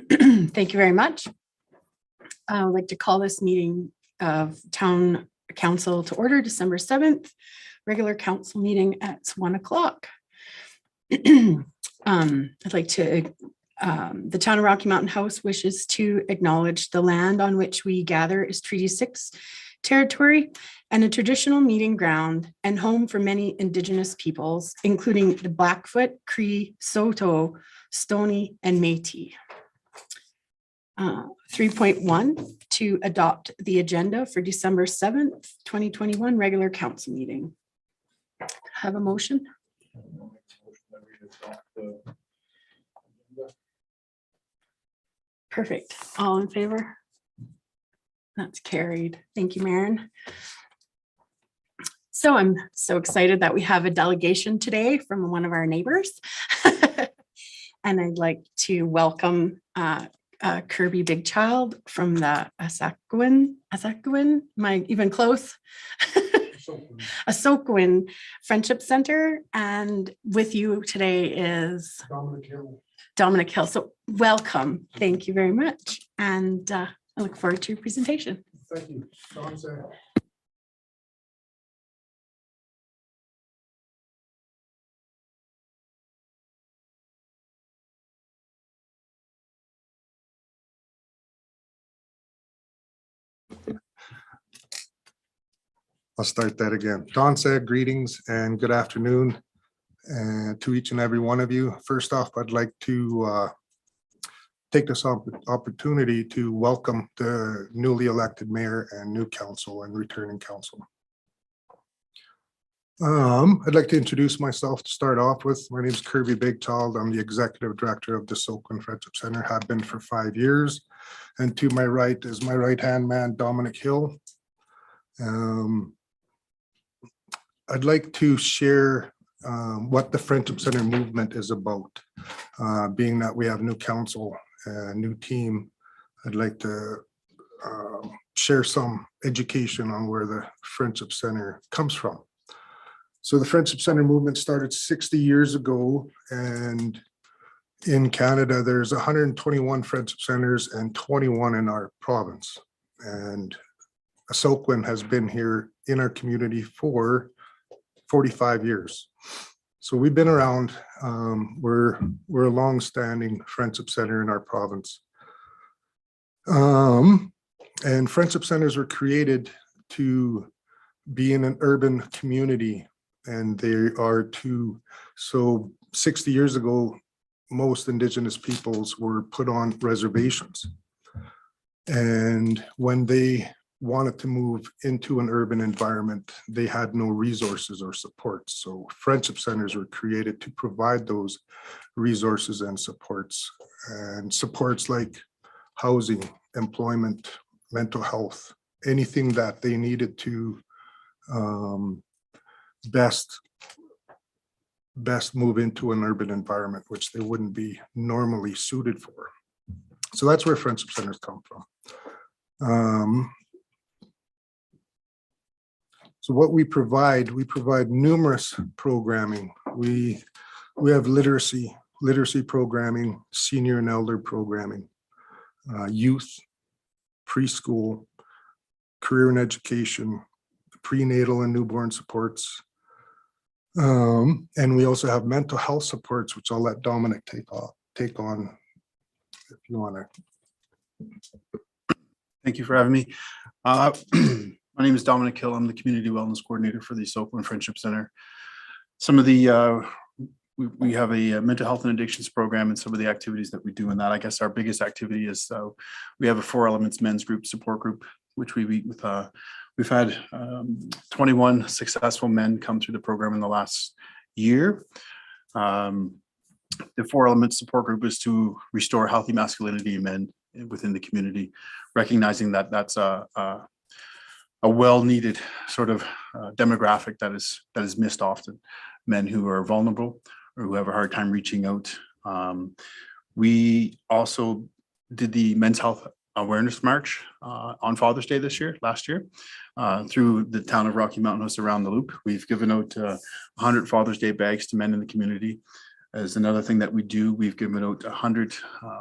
Thank you very much. I would like to call this meeting of Town Council to order December 7th, regular council meeting at 1 o'clock. I'd like to, the Town of Rocky Mountain House wishes to acknowledge the land on which we gather is Treaty 6 territory and a traditional meeting ground and home for many Indigenous peoples, including the Blackfoot, Cree, Saulteaux, Stoney, and Métis. 3.1 to adopt the agenda for December 7th, 2021 regular council meeting. Have a motion? Perfect. All in favor? That's carried. Thank you, Maren. So I'm so excited that we have a delegation today from one of our neighbors. And I'd like to welcome Kirby Big Child from the Assaquin, am I even close? Assaquin Friendship Center. And with you today is Dominic Hill. So welcome. Thank you very much. And I look forward to your presentation. Thank you. I'll start that again. Don said greetings and good afternoon to each and every one of you. First off, I'd like to take this opportunity to welcome the newly elected mayor and new council and returning council. I'd like to introduce myself to start off with. My name is Kirby Big Child. I'm the executive director of the Assaquin Friendship Center, have been for 5 years. And to my right is my right-hand man, Dominic Hill. I'd like to share what the Friendship Center movement is about. Being that we have new council, a new team, I'd like to share some education on where the Friendship Center comes from. So the Friendship Center movement started 60 years ago, and in Canada, there's 121 Friendship Centers and 21 in our province. And Assaquin has been here in our community for 45 years. So we've been around. We're a long-standing Friendship Center in our province. And Friendship Centers were created to be in an urban community, and they are to, so 60 years ago, most Indigenous peoples were put on reservations. And when they wanted to move into an urban environment, they had no resources or supports. So Friendship Centers were created to provide those resources and supports like housing, employment, mental health, anything that they needed to best move into an urban environment, which they wouldn't be normally suited for. So that's where Friendship Centers come from. So what we provide numerous programming. We have literacy programming, senior and elder programming, youth, preschool, career and education, prenatal and newborn supports. And we also have mental health supports, which I'll let Dominic take on if you want to. Thank you for having me. My name is Dominic Hill. I'm the Community Wellness Coordinator for the Assaquin Friendship Center. Some of the, we have a mental health and addictions program, and some of the activities that we do in that, I guess our biggest activity is we have a 4 Elements men's group support group, which we meet with, we've had 21 successful men come through the program in the last year. The 4 Elements support group is to restore healthy masculinity in men within the community, recognizing that that's a well-needed sort of demographic that is missed often, men who are vulnerable or who have a hard time reaching out. We also did the Men's Health Awareness March on Father's Day last year, through the town of Rocky Mountain House around the loop. We've given out 100 Father's Day bags to men in the community. As another thing that we do, we've given out 100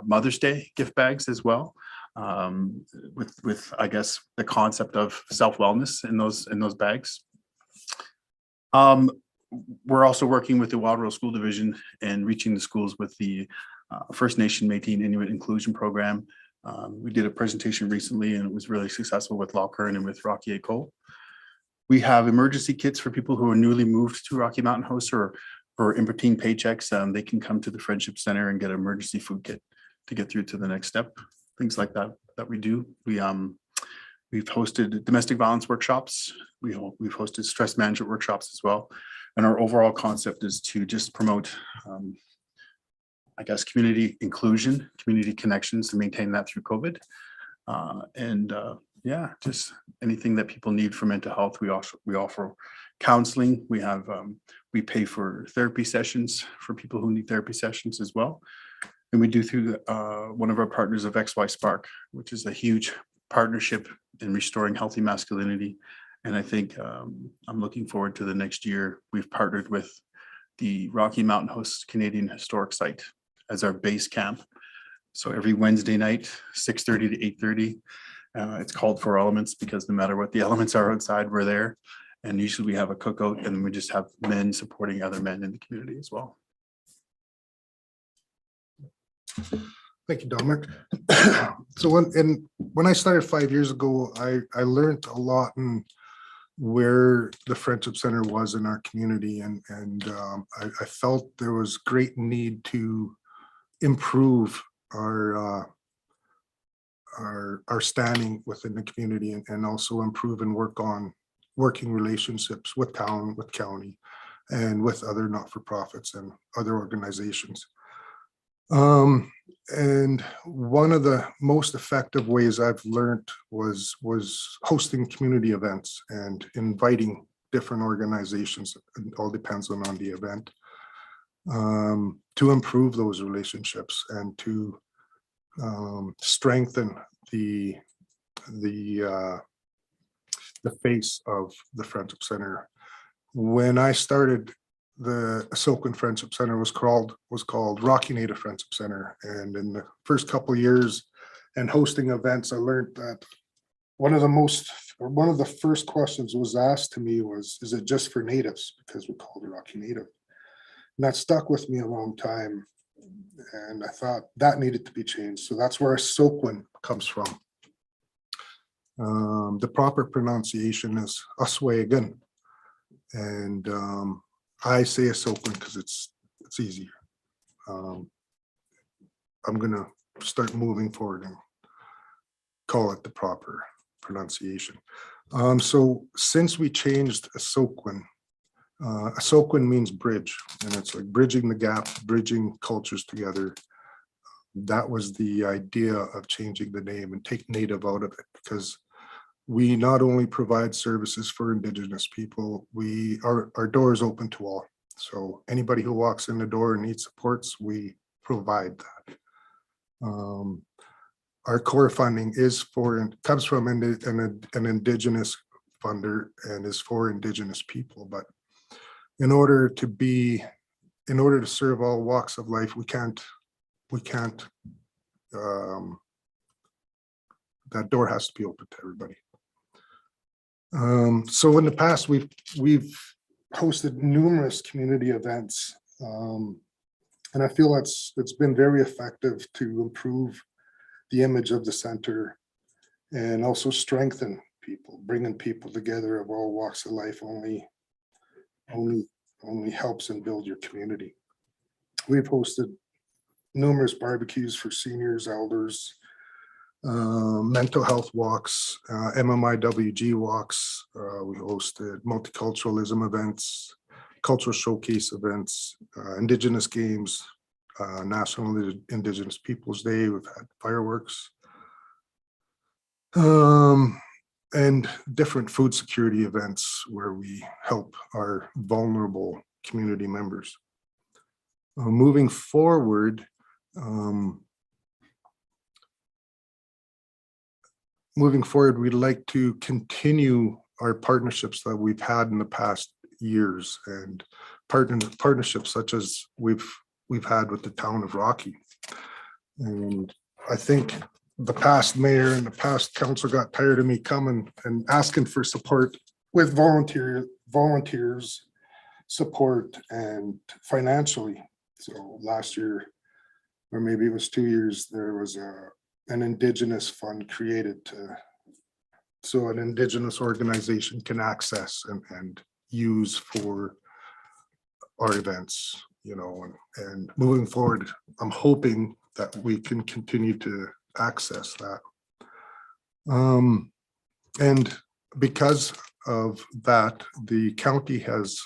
Mother's Day gift bags as well, with I guess the concept of self-wellness in those bags. We're also working with the Wild Rose School Division and reaching the schools with the First Nation, Métis, and Inuit Inclusion Program. We did a presentation recently and it was really successful with Lochern and with Rocky Cole. We have emergency kits for people who are newly moved to Rocky Mountain House or in between paychecks. They can come to the Friendship Center and get an emergency food kit to get through to the next step. Things like that we do. We've hosted domestic violence workshops. We've hosted stress management workshops as well. And our overall concept is to just promote, I guess, community inclusion, community connections, to maintain that through COVID. Yeah, just anything that people need for mental health. We offer counseling. We pay for therapy sessions for people who need therapy sessions as well. And we do through one of our partners of XY Spark, which is a huge partnership in restoring healthy masculinity. And I think I'm looking forward to the next year. We've partnered with the Rocky Mountain House Canadian Historic Site as our base camp. So every Wednesday night, 6:30 to 8:30, it's called Four Elements because no matter what the elements are outside, we're there. And usually we have a cookout and we just have men supporting other men in the community as well. Thank you, Dominic. So when I started 5 years ago, I learned a lot in where the Friendship Center was in our community, and I felt there was great need to improve our standing within the community, and also improve and work on working relationships with town, with county, and with other not-for-profits and other organizations. And one of the most effective ways I've learned was hosting community events and inviting different organizations. It all depends on the event, to improve those relationships and to strengthen the face of the Friendship Center. When I started, the Asokan Friendship Center was called Rocky Native Friendship Center, and in the first couple of years and hosting events, I learned that one of the first questions was asked to me was, "Is it just for natives?" Because we called it Rocky Native, and that stuck with me a long time. And I thought that needed to be changed. So that's where Asokan comes from. The proper pronunciation is Oswegan, and I say Asokan because it's easier. I'm gonna start moving forward and call it the proper pronunciation. So since we changed Asokan, Asokan means bridge, and it's like bridging the gap, bridging cultures together. That was the idea of changing the name and take Native out of it, because we not only provide services for Indigenous people, our door is open to all. So anybody who walks in the door and needs supports, we provide that. Our core funding comes from an Indigenous funder and is for Indigenous people. But in order to serve all walks of life, we can't. That door has to be open to everybody. So in the past, we've hosted numerous community events, and I feel it's been very effective to improve the image of the center and also strengthen people, bringing people together of all walks of life only helps and build your community. We've hosted numerous barbecues for seniors, elders, mental health walks, MMIWG walks. We hosted multiculturalism events, cultural showcase events, Indigenous games, National Indigenous Peoples Day. We've had fireworks, and different food security events where we help our vulnerable community members. Moving forward, we'd like to continue our partnerships that we've had in the past years, and partnerships such as we've we've had with the town of Rocky. And I think the past mayor and the past council got tired of me coming and asking for support with volunteers support and financially. So last year, or maybe it was 2 years, there was an Indigenous fund created so an Indigenous organization can access and use for our events, you know, and moving forward, I'm hoping that we can continue to access that. And because of that, the county has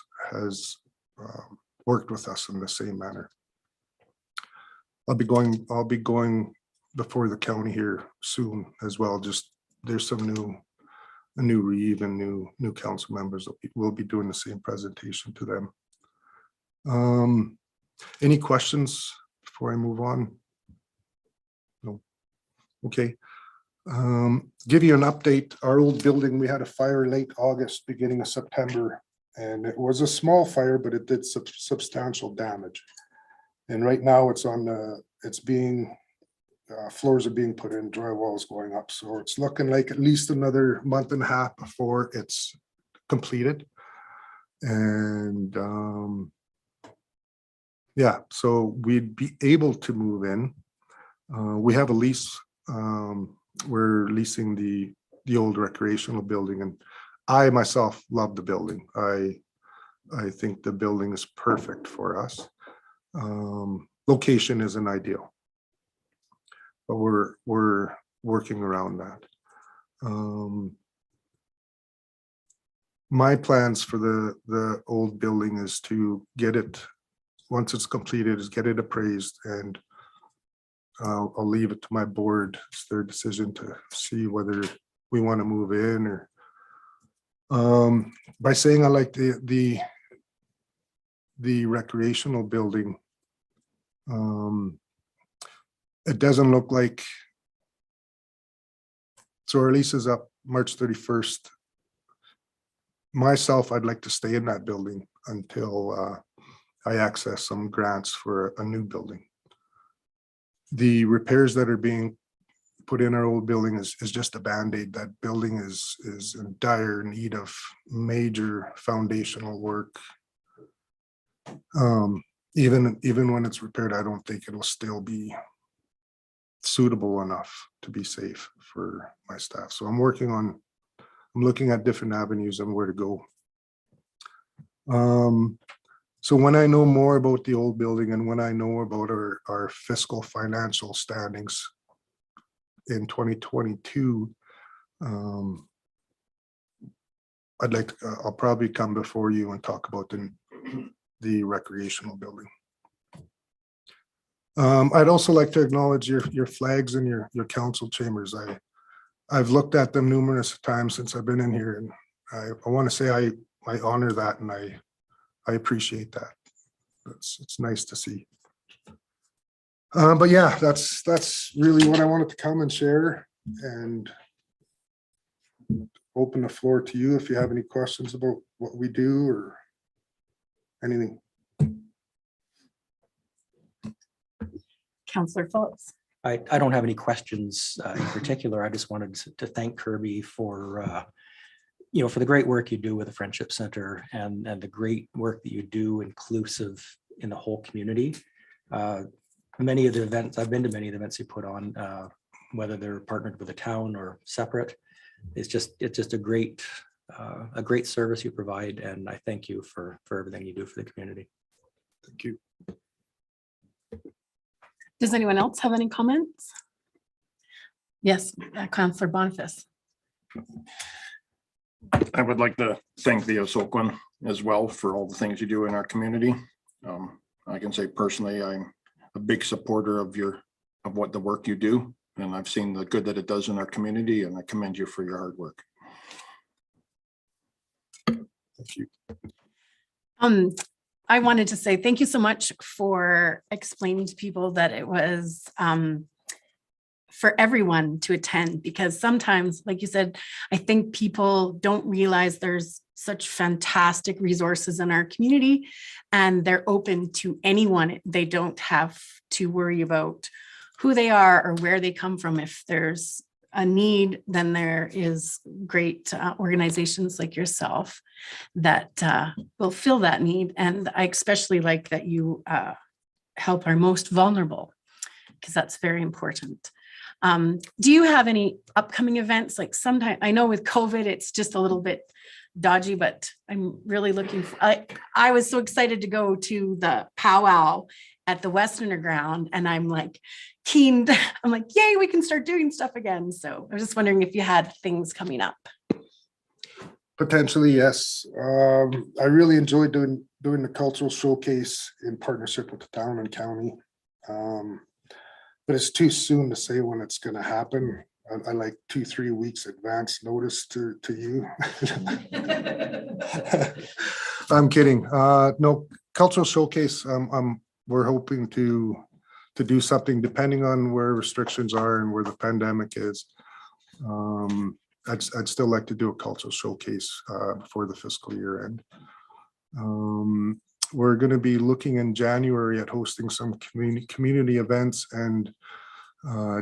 worked with us in the same manner. I'll be going before the county here soon as well. Just there's some a new reeve and new council members that will be doing the same presentation to them. Any questions before I move on? No. Okay. Give you an update. Our old building, we had a fire late August, beginning of September, and it was a small fire, but it did substantial damage. And right now it's being floors are being put in, drywall is going up. So it's looking like at least another month and a half before it's completed. And yeah, so we'd be able to move in. We have a lease. We're leasing the old recreational building, and I myself love the building. I think the building is perfect for us. Location isn't ideal, but we're working around that. My plans for the old building is to get it, once it's completed, is get it appraised, and I'll leave it to my board. It's their decision to see whether we want to move in or by saying I like the recreational building. It doesn't look like, so our lease is up March 31st. Myself, I'd like to stay in that building until I access some grants for a new building. The repairs that are being put in our old building is just a Band-Aid. That building is in dire need of major foundational work. Even when it's repaired, I don't think it'll still be suitable enough to be safe for my staff. So I'm looking at different avenues and where to go. So when I know more about the old building and when I know about our fiscal financial standings in 2022, I'll probably come before you and talk about the recreational building. I'd also like to acknowledge your flags and your council chambers. I've looked at them numerous times since I've been in here, and I want to say I honor that, and I appreciate that. It's nice to see. But yeah, that's really what I wanted to come and share, and open the floor to you if you have any questions about what we do or anything. Councillor Phillips. I don't have any questions in particular. I just wanted to thank Kirby for for the great work you do with the Friendship Center and the great work that you do inclusive in the whole community. Many of the events, I've been to many of the events you put on, whether they're partnered with the town or separate. It's just a great service you provide, and I thank you for everything you do for the community. Thank you. Does anyone else have any comments? Yes, Councillor Boniface. I would like to thank the Osokwin as well for all the things you do in our community. I can say personally, I'm a big supporter of what the work you do, and I've seen the good that it does in our community, and I commend you for your hard work. Thank you. I wanted to say thank you so much for explaining to people that it was for everyone to attend, because sometimes, like you said, I think people don't realize there's such fantastic resources in our community, and they're open to anyone. They don't have to worry about who they are or where they come from. If there's a need, then there is great organizations like yourself that will fill that need. And I especially like that you help our most vulnerable, because that's very important. Do you have any upcoming events? Like sometimes, I know with COVID, it's just a little bit dodgy, but I'm really looking for, I was so excited to go to the powwow at the West Underground, and I'm like keen, I'm like, yay, we can start doing stuff again. So I was just wondering if you had things coming up. Potentially, yes. I really enjoyed doing the cultural showcase in partnership with the town and county. But it's too soon to say when it's going to happen. I like 2-3 weeks advance notice to you. I'm kidding. No, cultural showcase. We're hoping to do something depending on where restrictions are and where the pandemic is. I'd still like to do a cultural showcase before the fiscal year end. We're going to be looking in January at hosting some community events, and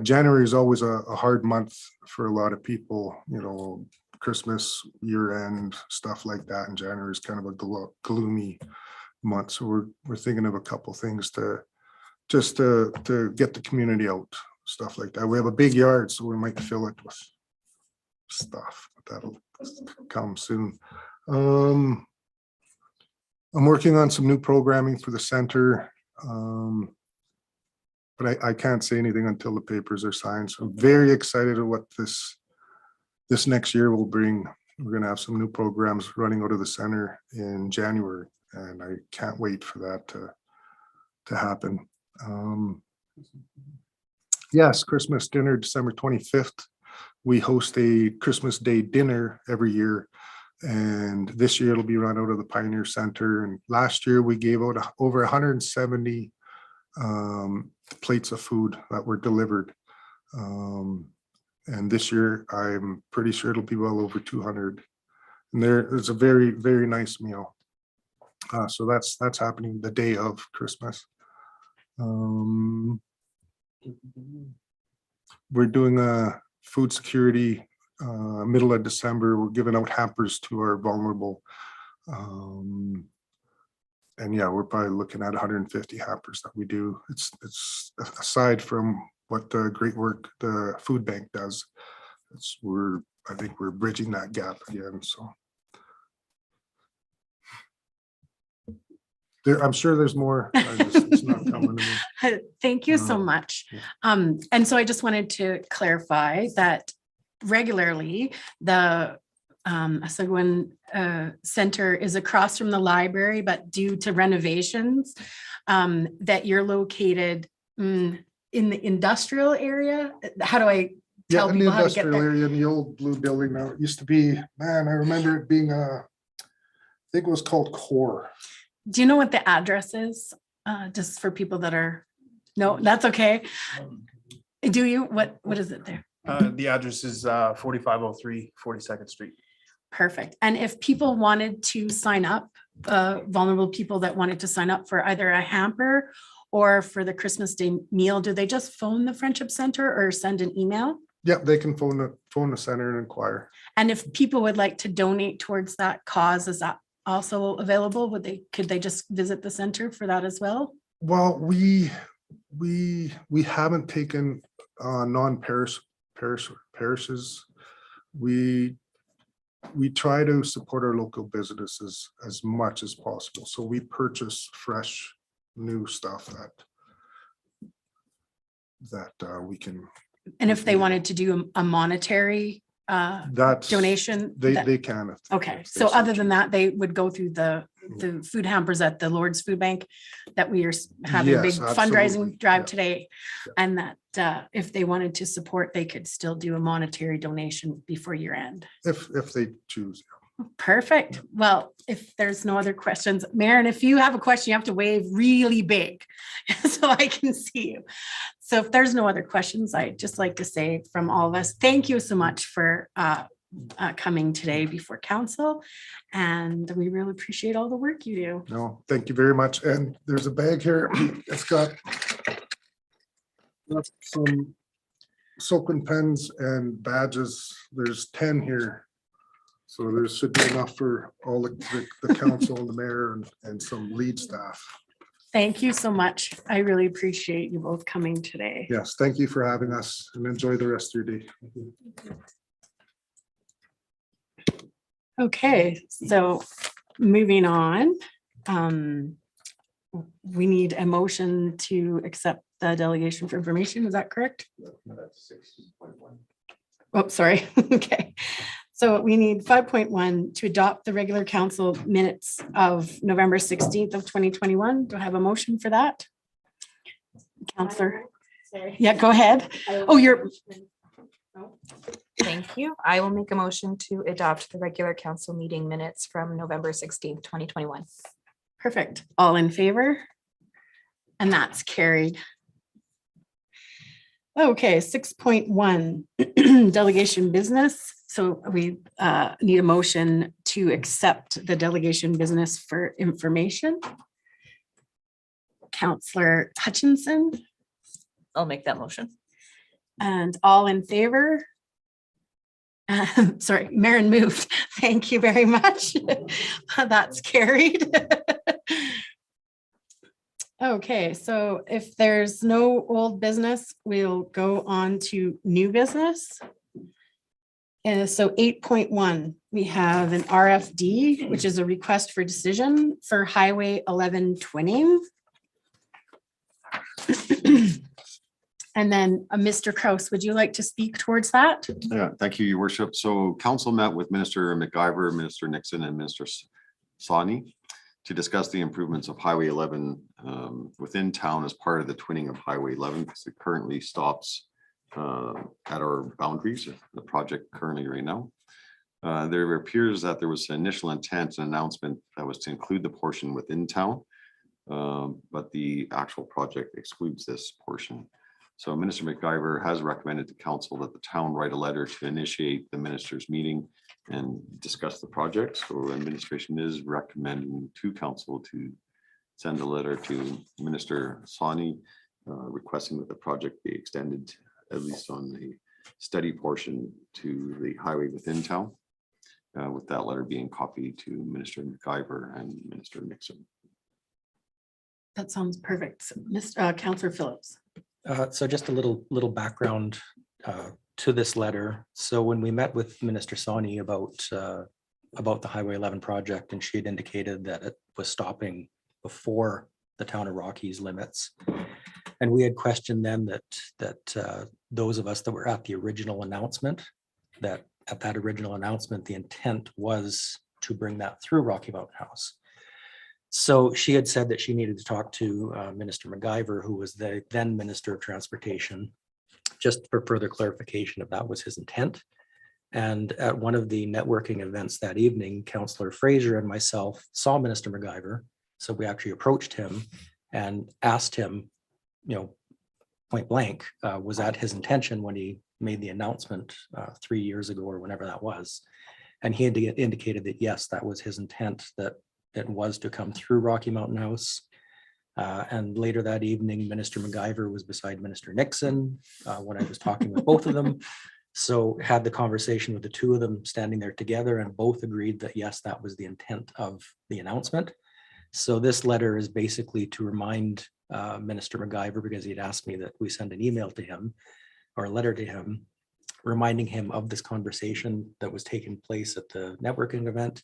January is always a hard month for a lot of people, you know, Christmas, year end, stuff like that. And January is kind of a gloomy month. So we're thinking of a couple things to get the community out, stuff like that. We have a big yard, so we might fill it with stuff, but that'll come soon. I'm working on some new programming for the center. But I can't say anything until the papers are signed. So I'm very excited at what this next year will bring. We're going to have some new programs running out of the center in January, and I can't wait for that to happen. Yes, Christmas dinner, December 25th. We host a Christmas Day dinner every year, and this year it'll be run out of the Pioneer Center. And last year we gave out over 170 plates of food that were delivered, and this year I'm pretty sure it'll be well over 200, and there's a very, very nice meal. So that's happening the day of Christmas. We're doing a food security middle of December. We're giving out hampers to our vulnerable, and yeah, we're probably looking at 150 hampers that we do. It's aside from what the great work the food bank does. I think we're bridging that gap again. So I'm sure there's more. It's not coming to me. Thank you so much. And so I just wanted to clarify that regularly the Asagwan Center is across from the library, but due to renovations, that you're located in the industrial area. How do I tell in the people how to get industrial there? area in the old blue building. Now it used to be, man, I remember it being I think it was called Core. Do you know what the address is? Just for people that are, no, that's okay. Do you? What is it there? The address is 4503 42nd Street. Perfect. And if people wanted to sign up, vulnerable people that wanted to sign up for either a hamper or for the Christmas Day meal, do they just phone the Friendship Center or send an email? Yeah, they can phone the center and inquire. And if people would like to donate towards that cause, is that also available? Could they just visit the center for that as well? Well, we haven't taken parishes. We try to support our local businesses as much as possible. So we purchase fresh, new stuff that we can. And if they wanted to do a monetary donation? They can. Okay, if they so so other than choose. that, they would go through the food hampers at the Lord's Food Bank that we are having a big Yes, absolutely. fundraising drive Yeah. today. Yeah. And that if they wanted to support, they could still do a monetary donation before year end. If they choose. Perfect. Well, if there's no other questions, Maren, if you have a question, you have to wave really big so I can see you. So if there's no other questions, I'd just like to say from all of us, thank you so much for coming today before council. And we really appreciate all the work you do. No, thank you very much. And there's a bag here. It's got some Soquin pens and badges. There's 10 here. So there should be enough for all the council and the mayor and some lead staff. Thank you so much. I really appreciate you both coming today. Yes, thank you for having us and enjoy the rest of your day. Okay, so moving on. We need a motion to accept the delegation for information. Is that correct? Oh, sorry. Okay. So we need 5.1 to adopt the regular council minutes of November 16th of 2021. Do I have a motion for that? Counselor? Yeah, go ahead. Oh, you're, Thank you. I will make a motion to adopt the regular council meeting minutes from November 16th, 2021. perfect. All in favor? And that's carried. Okay, 6.1 delegation business. So we need a motion to accept the delegation business for information. Counselor Hutchinson I'll make that motion. and all in favor? Sorry, Maren moved. Thank you very much. That's carried. Okay, so if there's no old business, we'll go on to new business. And so 8.1, we have an RFD, which is a request for decision for Highway 11 twinning. And then Mr. Kraus, would you like to speak towards that? Yeah, thank you, your worship. So council met with Minister McIver, Minister Nixon, and Minister Sawney to discuss the improvements of Highway 11 within town as part of the twinning of Highway 11, because it currently stops at our boundaries, the project currently right now. There appears that there was an initial intent and announcement that was to include the portion within town, but the actual project excludes this portion. So Minister McIver has recommended to council that the town write a letter to initiate the minister's meeting and discuss the project. So administration is recommending to council to send a letter to Minister Sawney requesting that the project be extended at least on the study portion to the highway within town, with that letter being copied to Minister McIver and Minister Nixon. That sounds perfect. So, Councillor Phillips. So just a little background to this letter. So when we met with Minister Sawney about the Highway 11 project, and she had indicated that it was stopping before the town of Rockies limits. And we had questioned then that those of us that were at the original announcement, that at that original announcement, the intent was to bring that through Rocky Mountain House. So she had said that she needed to talk to Minister McIver, who was the then Minister of Transportation, just for further clarification if that was his intent. And at one of the networking events that evening, Councillor Fraser and myself saw Minister McIver. So we actually approached him and asked him, point blank, was that his intention when he made the announcement 3 years ago or whenever that was? And he had indicated that, yes, that was his intent, that it was to come through Rocky Mountain House. And later that evening, Minister McIver was beside Minister Nixon when I was talking with both of them. So had the conversation with the two of them standing there together, and both agreed that, yes, that was the intent of the announcement. So this letter is basically to remind Minister McIver, because he had asked me that we send an email to him or a letter to him, reminding him of this conversation that was taking place at the networking event,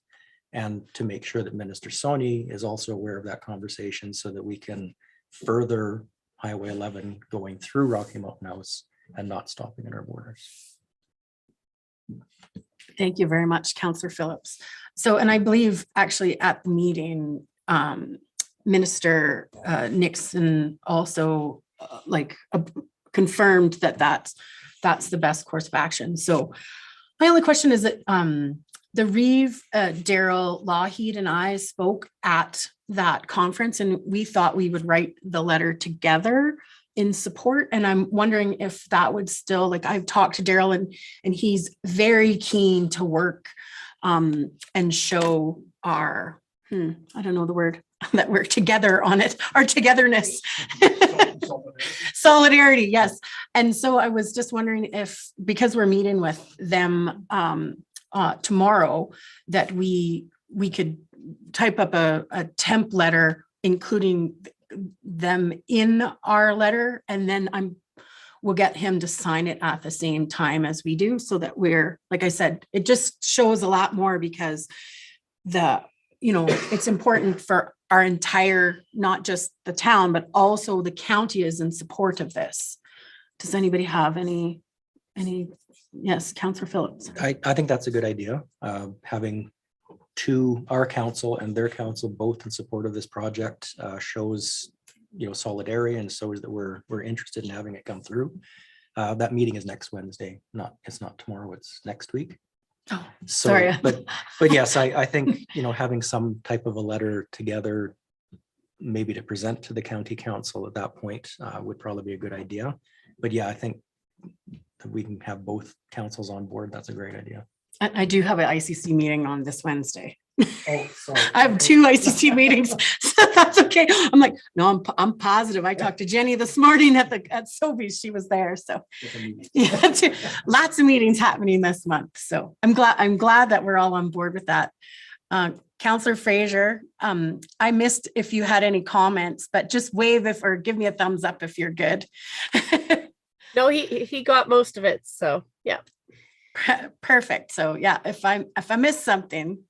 and to make sure that Minister Sawney is also aware of that conversation so that we can further Highway 11 going through Rocky Mountain House and not stopping at our borders. Thank you very much, Councillor Phillips. So, and I believe actually at the meeting, Minister Nixon also confirmed that that's the best course of action. So my only question is that the Reeve, Daryl Lougheed and I spoke at that conference, and we thought we would write the letter together in support. And I'm wondering if that would still, like, I've talked to Daryl and he's very keen to work and show our, I don't know the word, that we're together on it, our togetherness. Solidarity, yes. And so I was just wondering if, because we're meeting with them tomorrow, that we could type up a temp letter, including them in our letter, and then we'll get him to sign it at the same time as we do, so that we're, like I said, it just shows a lot more, because it's important for our entire, not just the town, but also the county is in support of this. Does anybody have any, yes, Councillor Phillips? I think that's a good idea. Having our council and their council both in support of this project shows, solidarity, and shows that we're interested in having it come through. That meeting is next Wednesday. It's not tomorrow, it's next week. Oh, So, sorry. but yes, I think, having some type of a letter together, maybe to present to the county council at that point would probably be a good idea. But yeah, I think that we can have both councils on board. That's a great idea. I do have an ICC meeting on this Wednesday. Oh, sorry. I have 2 ICC meetings, so that's okay. I'm like, no, I'm positive. I talked to Jenny this morning at Sobeys. She was there. So yeah, lots of meetings happening this month. So I'm glad that we're all on board with that. Councillor Fraser, I missed if you had any comments, but just wave or give me a thumbs up if you're good. No, he got most of it. So yeah. Perfect. So yeah, if I miss something,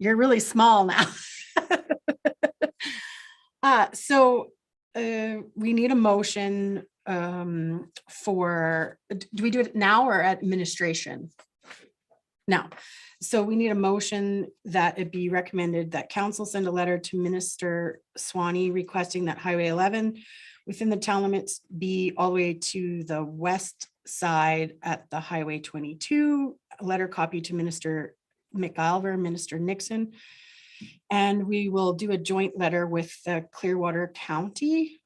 you're really small now. So we need a motion for, do we do it now or at administration? Now, so we need a motion that it be recommended that council send a letter to Minister Swanee requesting that Highway 11 within the town limits be all the way to the west side at the Highway 22, a letter copy to Minister McIver, Minister Nixon, and we will do a joint letter with the Clearwater County.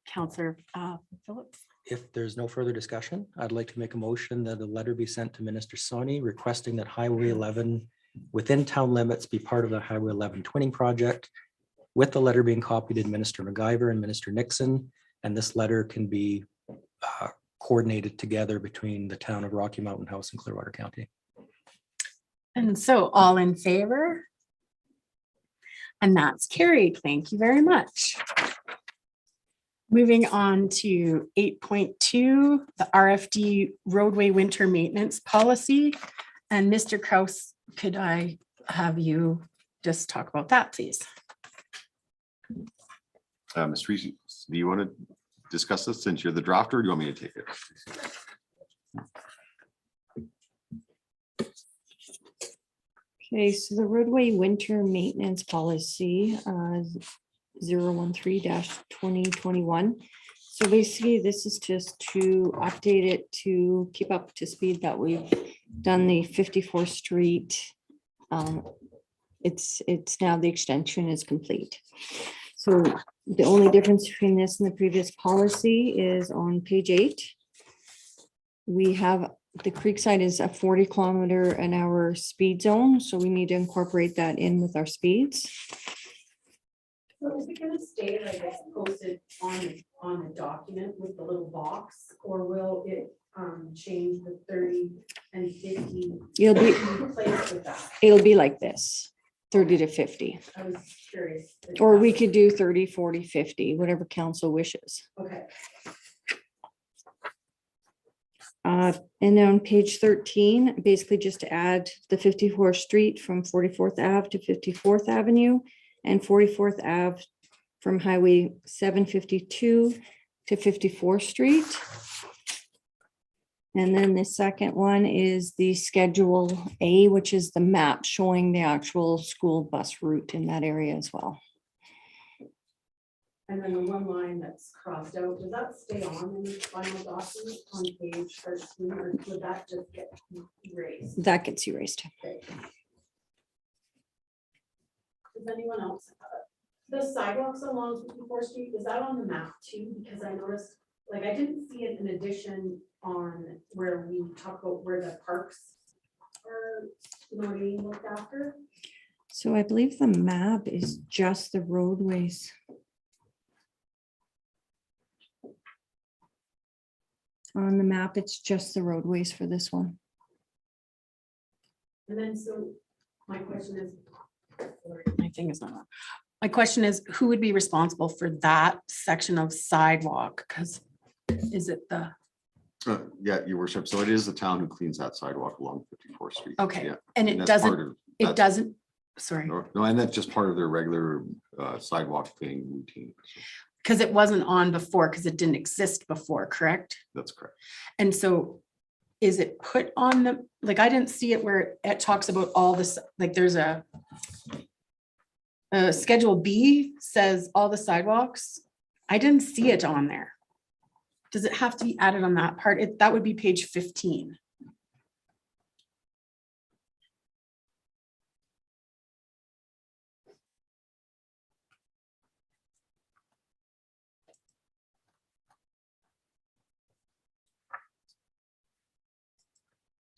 Councillor Phillips. If there's no further discussion, I'd like to make a motion that a letter be sent to Minister Sony requesting that Highway 11 within town limits be part of the Highway 11 twinning project, with the letter being copied to Minister McIver and Minister Nixon, and this letter can be coordinated together between the town of Rocky Mountain House and Clearwater County. And so all in favor? And that's carried. Thank you very much. Moving on to 8.2, the RFD roadway winter maintenance policy. And Mr. Kraus, could I have you just talk about that, please? Ms. Reese, do you want to discuss this since you're the drafter, or do you want me to take it? Okay, so the roadway winter maintenance policy 013-2021. So basically, this is just to update it to keep up to speed that we've done the 54th Street. It's now the extension is complete. So the only difference between this and the previous policy is on page 8. We have the Creekside is a 40-kilometer-an-hour speed zone, so we need to incorporate that in with our speeds. So is it going to stay like it's posted on the document with the little box, or will it change the 30 and 50? It'll be replaced with that? It'll be like this, 30 to 50. I was curious. Or we could do 30, 40, 50, whatever council wishes. Okay. And then on page 13, basically just to add the 54th Street from 44th Ave to 54th Avenue and 44th Ave from Highway 752 to 54th Street. And then the second one is the Schedule A, which is the map showing the actual school bus route in that area as well. And then the one line that's crossed out, does that stay on in the final document on page 13, or would that just get erased? That gets erased. Okay. Does anyone else have The sidewalks along 54th Street, is that on the map too? Because I noticed, like, I didn't see it in addition on where we talk about where the parks are, being looked after. So I believe the map is just the roadways. On the map, it's just the roadways for this one. And then, so my question is, sorry, my thing is not on. My question is, who would be responsible for that section of sidewalk? Because is it the, Yeah, your worship. So it is the town who cleans that sidewalk along 54th Street. okay, Yeah, and and it that's part doesn't, of- it that's- doesn't, sorry, No, and that's just part of their regular sidewalk cleaning routine. So because it wasn't on before, because it didn't exist before, correct? that's correct. And so is it put on the, like, I didn't see it where it talks about all this, like, there's a Schedule B says all the sidewalks. I didn't see it on there. Does it have to be added on that part? That would be page 15.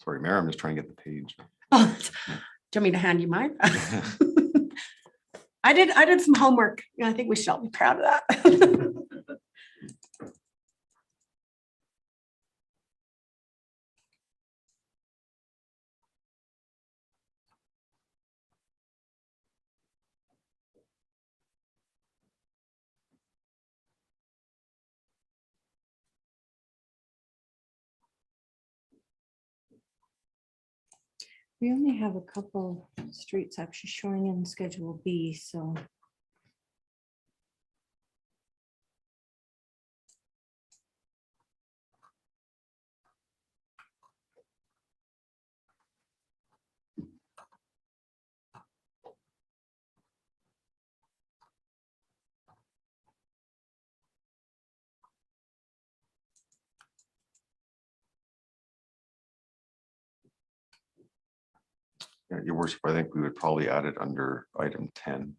Sorry, Mayor, I'm just trying to get the page. Oh, do you want me to hand you mine? I did some homework. I think we should all be proud of that. We only have a couple streets actually showing in Schedule B, so. Yeah, your worship, I think we would probably add it under item 10.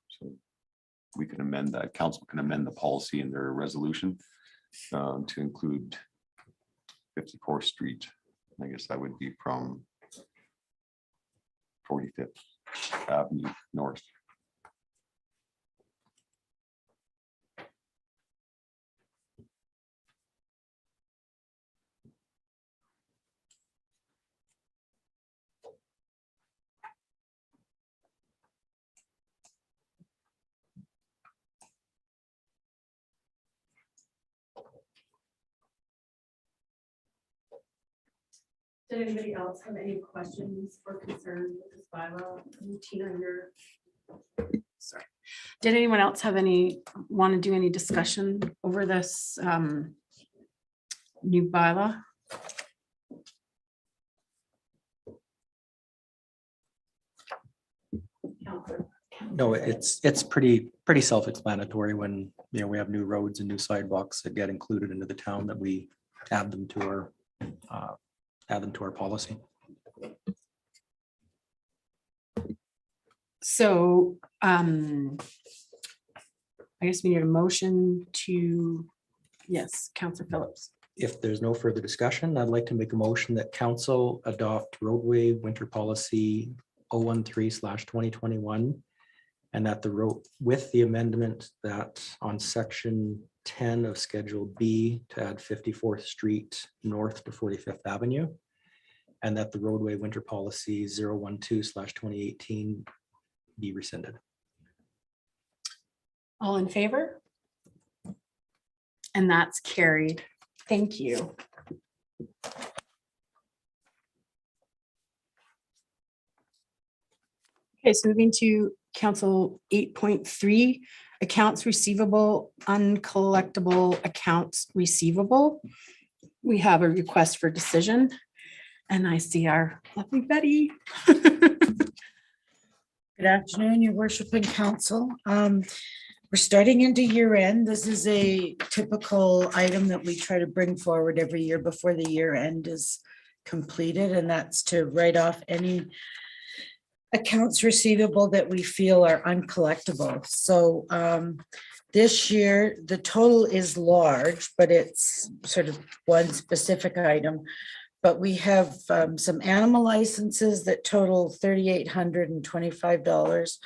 So we can amend that, council can amend the policy in their resolution to include 54th Street. I guess that would be from 45th Avenue North. Did anybody else have any questions or concerns with this bylaw? Tina, sorry. Did anyone else have want to do any discussion over this new bylaw? No, it's pretty self-explanatory when, we have new roads and new sidewalks that get included into the town, that we add them to our policy. So I guess we need a motion to, yes, Councillor Phillips. If there's no further discussion, I'd like to make a motion that council adopt roadway winter policy 013/2021. And that the road, with the amendment that on section 10 of Schedule B to add 54th Street north to 45th Avenue. And that the roadway winter policy 012/2018 be rescinded. All in favor? And that's carried. Thank you. Okay, so moving to Council 8.3, accounts receivable, uncollectible accounts receivable. We have a request for decision, and I see our lovely Betty. Good afternoon, your worship and council. We're starting into year end. This is a typical item that we try to bring forward every year before the year end is completed, and that's to write off any accounts receivable that we feel are uncollectible. So this year, the total is large, but it's sort of one specific item. But we have some animal licenses that total $3,825.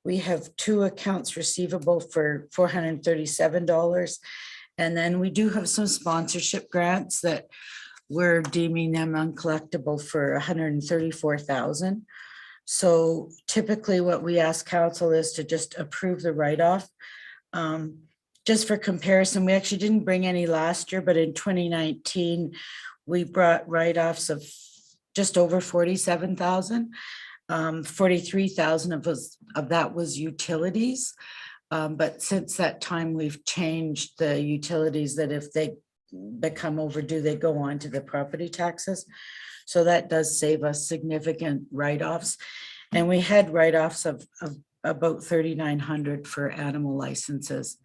We have 2 accounts receivable for $437. And then we do have some sponsorship grants that we're deeming them uncollectible for $134,000. So typically what we ask council is to just approve the write-off. Just for comparison, we actually didn't bring any last year, but in 2019, we brought write-offs of just over 47,000. 43,000 of that was utilities. But since that time, we've changed the utilities that if they become overdue, they go on to the property taxes. So that does save us significant write-offs. And we had write-offs of about 3,900 for animal licenses.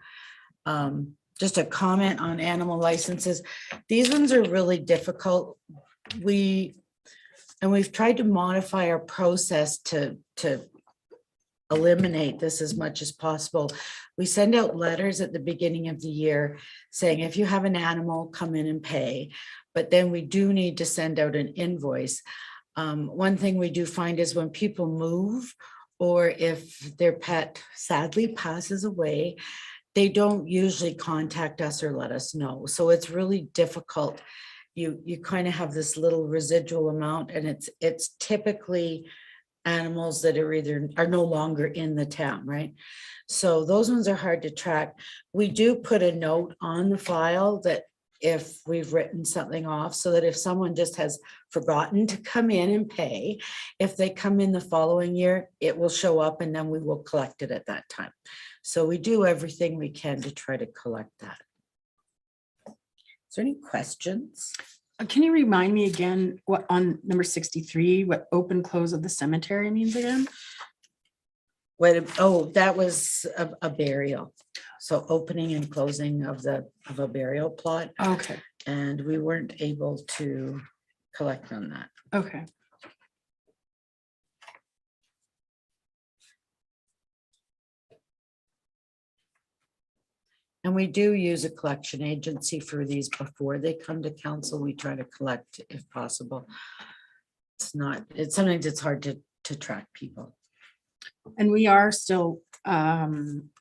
Just a comment on animal licenses. These ones are really difficult. We've tried to modify our process to eliminate this as much as possible. We send out letters at the beginning of the year saying, if you have an animal, come in and pay. But then we do need to send out an invoice. One thing we do find is when people move, or if their pet sadly passes away, they don't usually contact us or let us know. So it's really difficult. You kind of have this little residual amount, and it's typically animals that are no longer in the town, right? So those ones are hard to track. We do put a note on the file that if we've written something off, so that if someone just has forgotten to come in and pay, if they come in the following year, it will show up and then we will collect it at that time. So we do everything we can to try to collect that. Is there any questions? Can you remind me again what on number 63, what open close of the cemetery means again? That was a burial. So opening and closing of a burial plot. Okay. And we weren't able to collect on that. Okay. And we do use a collection agency for these before they come to council. We try to collect if possible. Sometimes it's hard to track people. And we are still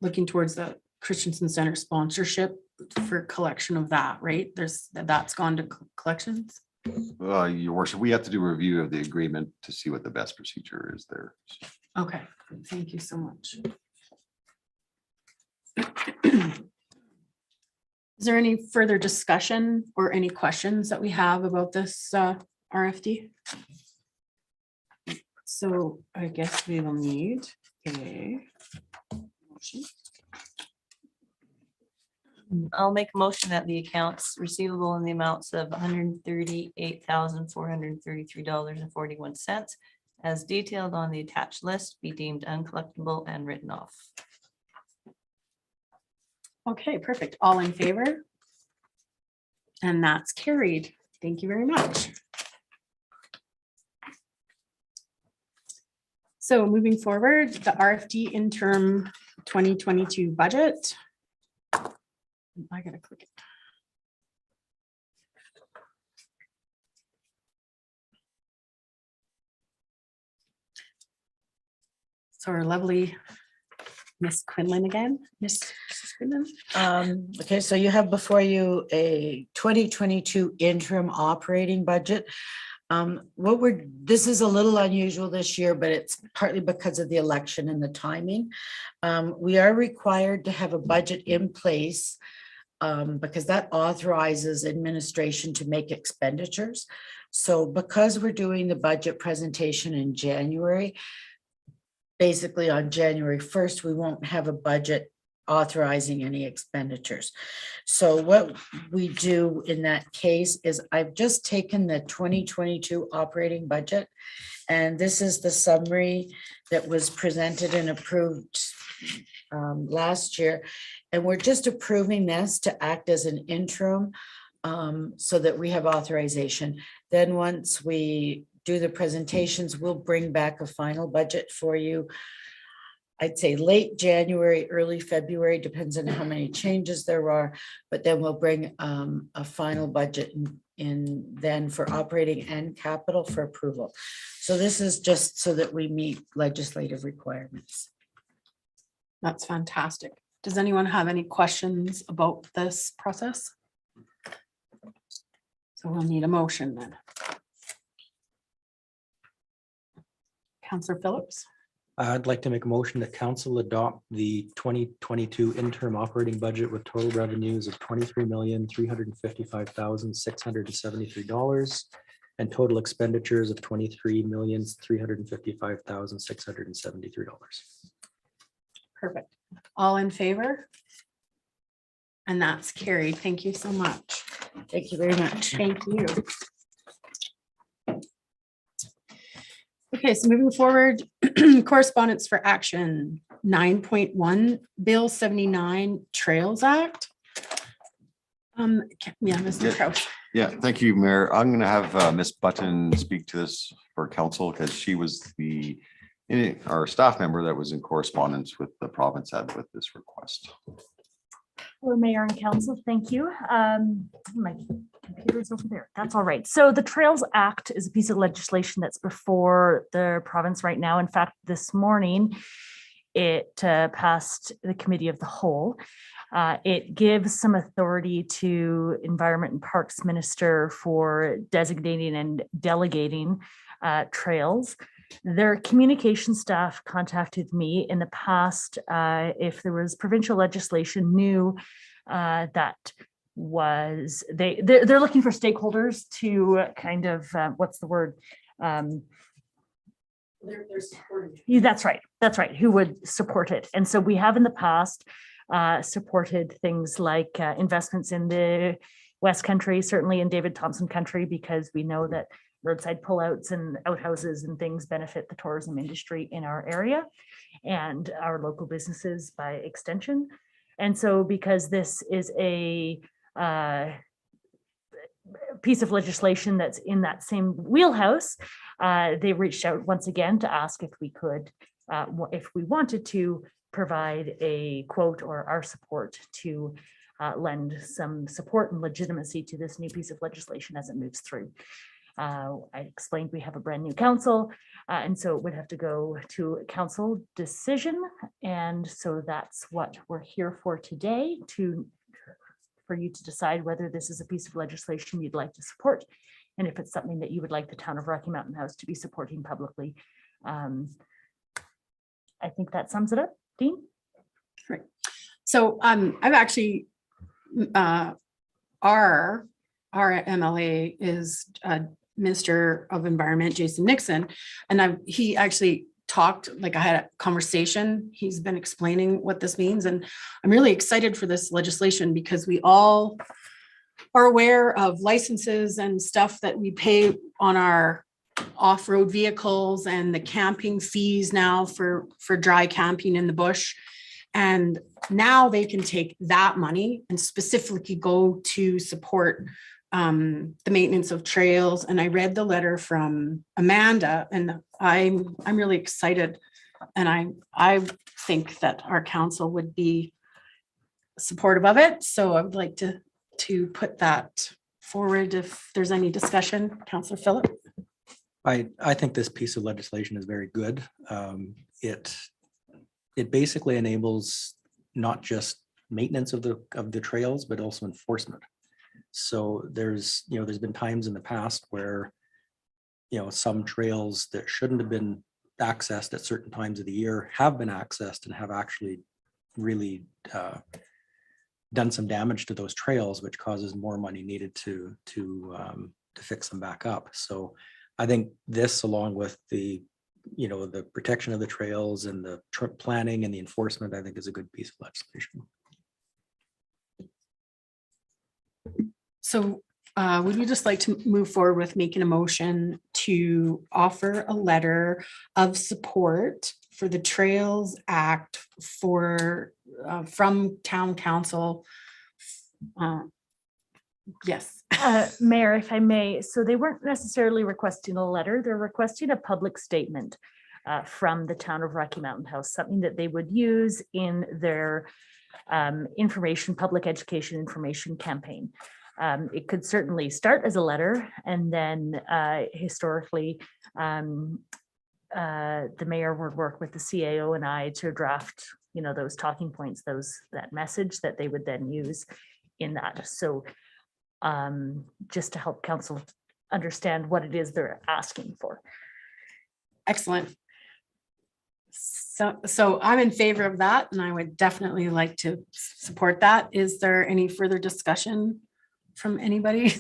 looking towards the Christensen Center sponsorship for collection of that, right? That's gone to collections. Your worship, we have to do a review of the agreement to see what the best procedure is there. Okay, thank you so much. Is there any further discussion or any questions that we have about this RFD? So I guess we will need a motion. I'll make a motion that the accounts receivable in the amounts of $138,433.41 as detailed on the attached list be deemed uncollectible and written off. Okay, perfect. All in favor? And that's carried. Thank you very much. So moving forward, the RFD interim 2022 budget. I gotta click it. So our lovely Miss Quinlan again. Miss Quinlan. Okay, so you have before you a 2022 interim operating budget. This is a little unusual this year, but it's partly because of the election and the timing. We are required to have a budget in place because that authorizes administration to make expenditures. So because we're doing the budget presentation in January, basically on January 1st, we won't have a budget authorizing any expenditures. So what we do in that case is I've just taken the 2022 operating budget, and this is the summary that was presented and approved last year. And we're just approving this to act as an interim so that we have authorization. Then once we do the presentations, we'll bring back a final budget for you. I'd say late January, early February, depends on how many changes there are, but then we'll bring a final budget in then for operating and capital for approval. So this is just so that we meet legislative requirements. That's fantastic. Does anyone have any questions about this process? So we'll need a motion then. Councillor Phillips. I'd like to make a motion that council adopt the 2022 interim operating budget with total revenues of $23,355,673 and total expenditures of $23,355,673. Perfect. All in favor? And that's carried. Thank you so much. Thank you very much. Thank you. Okay, so moving forward, correspondence for action 9.1 Bill 79 Trails Act. Yeah, Mr. Kraus. Yeah, thank you, Mayor. I'm going to have Ms. Button speak to this for council because she was our staff member that was in correspondence with the province had with this request. Hello, Mayor and Council. Thank you. My computer's over there. That's all right. So the Trails Act is a piece of legislation that's before the province right now. In fact, this morning, it passed the Committee of the Whole. It gives some authority to Environment and Parks Minister for designating and delegating trails. Their communication staff contacted me in the past if there was provincial legislation new that was they're looking for stakeholders to kind of what's the word? They're supporting. That's right. Who would support it? And so we have in the past supported things like investments in the West Country, certainly in David Thompson Country, because we know that roadside pullouts and outhouses and things benefit the tourism industry in our area and our local businesses by extension. And so because this is a piece of legislation that's in that same wheelhouse, they reached out once again to ask if we could, if we wanted to provide a quote or our support to lend some support and legitimacy to this new piece of legislation as it moves through. I explained we have a brand new council, and so it would have to go to a council decision. And so that's what we're here for today, for you to decide whether this is a piece of legislation you'd like to support, and if it's something that you would like the town of Rocky Mountain House to be supporting publicly. I think that sums it up. Dean? Right. So I've actually, our MLA is Minister of Environment, Jason Nixon, and he actually talked, like I had a conversation. He's been explaining what this means, and I'm really excited for this legislation because we all are aware of licenses and stuff that we pay on our off-road vehicles and the camping fees now for dry camping in the bush. And now they can take that money and specifically go to support the maintenance of trails. And I read the letter from Amanda, and I'm really excited. And I think that our council would be supportive of it. So I would like to put that forward if there's any discussion. Councillor Phillip. I think this piece of legislation is very good. It basically enables not just maintenance of the trails, but also enforcement. So there's been times in the past where, some trails that shouldn't have been accessed at certain times of the year have been accessed and have actually really done some damage to those trails, which causes more money needed to fix them back up. So I think this, along with the the protection of the trails and the planning and the enforcement, I think is a good piece of legislation. So would you just like to move forward with making a motion to offer a letter of support for the Trails Act from Town Council? Yes. Mayor, if I may, so they weren't necessarily requesting a letter, they're requesting a public statement from the town of Rocky Mountain House, something that they would use in their public education information campaign. It could certainly start as a letter, and then historically, the mayor would work with the CAO and I to draft, those talking points, that message that they would then use in that. So just to help council understand what it is they're asking for. Excellent. So I'm in favor of that, and I would definitely like to support that. Is there any further discussion from anybody?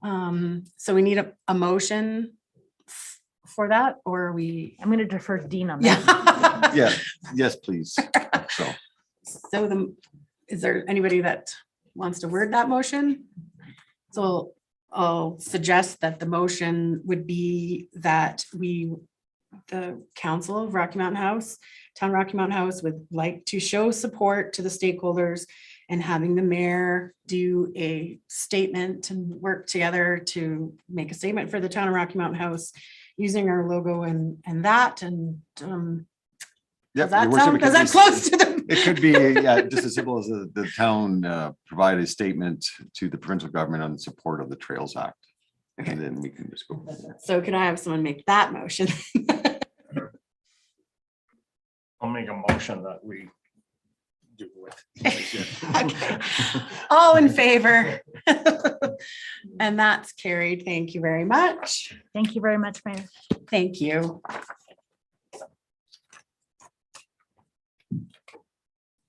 So we need a motion for that, or are we? I'm going to defer to Dean on that. Yeah. Yes, please. So, Is there anybody that wants to word that motion? So I'll suggest that the motion would be that the Council of Rocky Mountain House, Town Rocky Mountain House, would like to show support to the stakeholders and having the mayor do a statement and work together to make a statement for the Town of Rocky Mountain House using our logo and that. And yeah, does that close to the? It could be just as simple as the town provide a statement to the provincial government on support of the Trails Act. Okay. And then we can just go. So can I have someone make that motion? I'll make a motion that we do it. Okay. All in favor? And that's carried. Thank you very much. Thank you very much, Mayor. Thank you.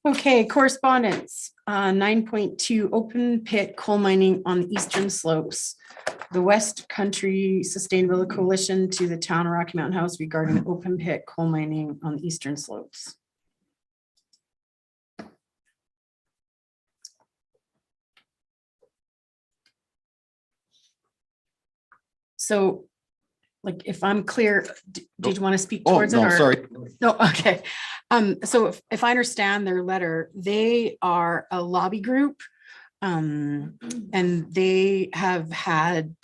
Okay, correspondence, 9.2, open pit coal mining on the eastern slopes. The West Country Sustainability Coalition to the Town of Rocky Mountain House regarding open pit coal mining on the eastern slopes. So, like, if I'm clear, did you want to speak towards it? No, or- sorry. No, okay. So if I understand their letter, they are a lobby group. And they have had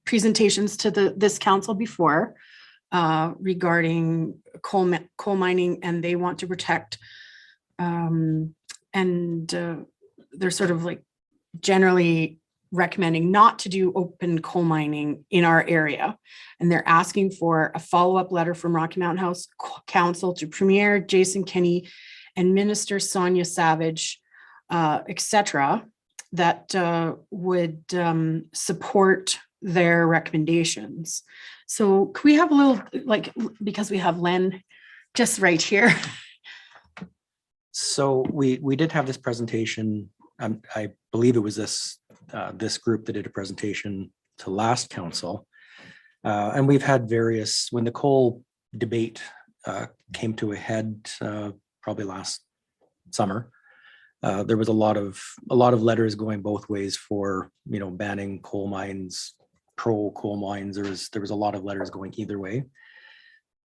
presentations to this council before regarding coal mining, and they want to protect they're sort of like generally recommending not to do open coal mining in our area. And they're asking for a follow-up letter from Rocky Mountain House Council to Premier Jason Kenney and Minister Sonia Savage, etc., that would support their recommendations. So can we have a little, like, because we have Len just right here. So we did have this presentation. I believe it was this group that did a presentation to last council. And we've had various, when the coal debate came to a head probably last summer, there was a lot of letters going both ways for, banning coal mines, pro coal mines. There was a lot of letters going either way.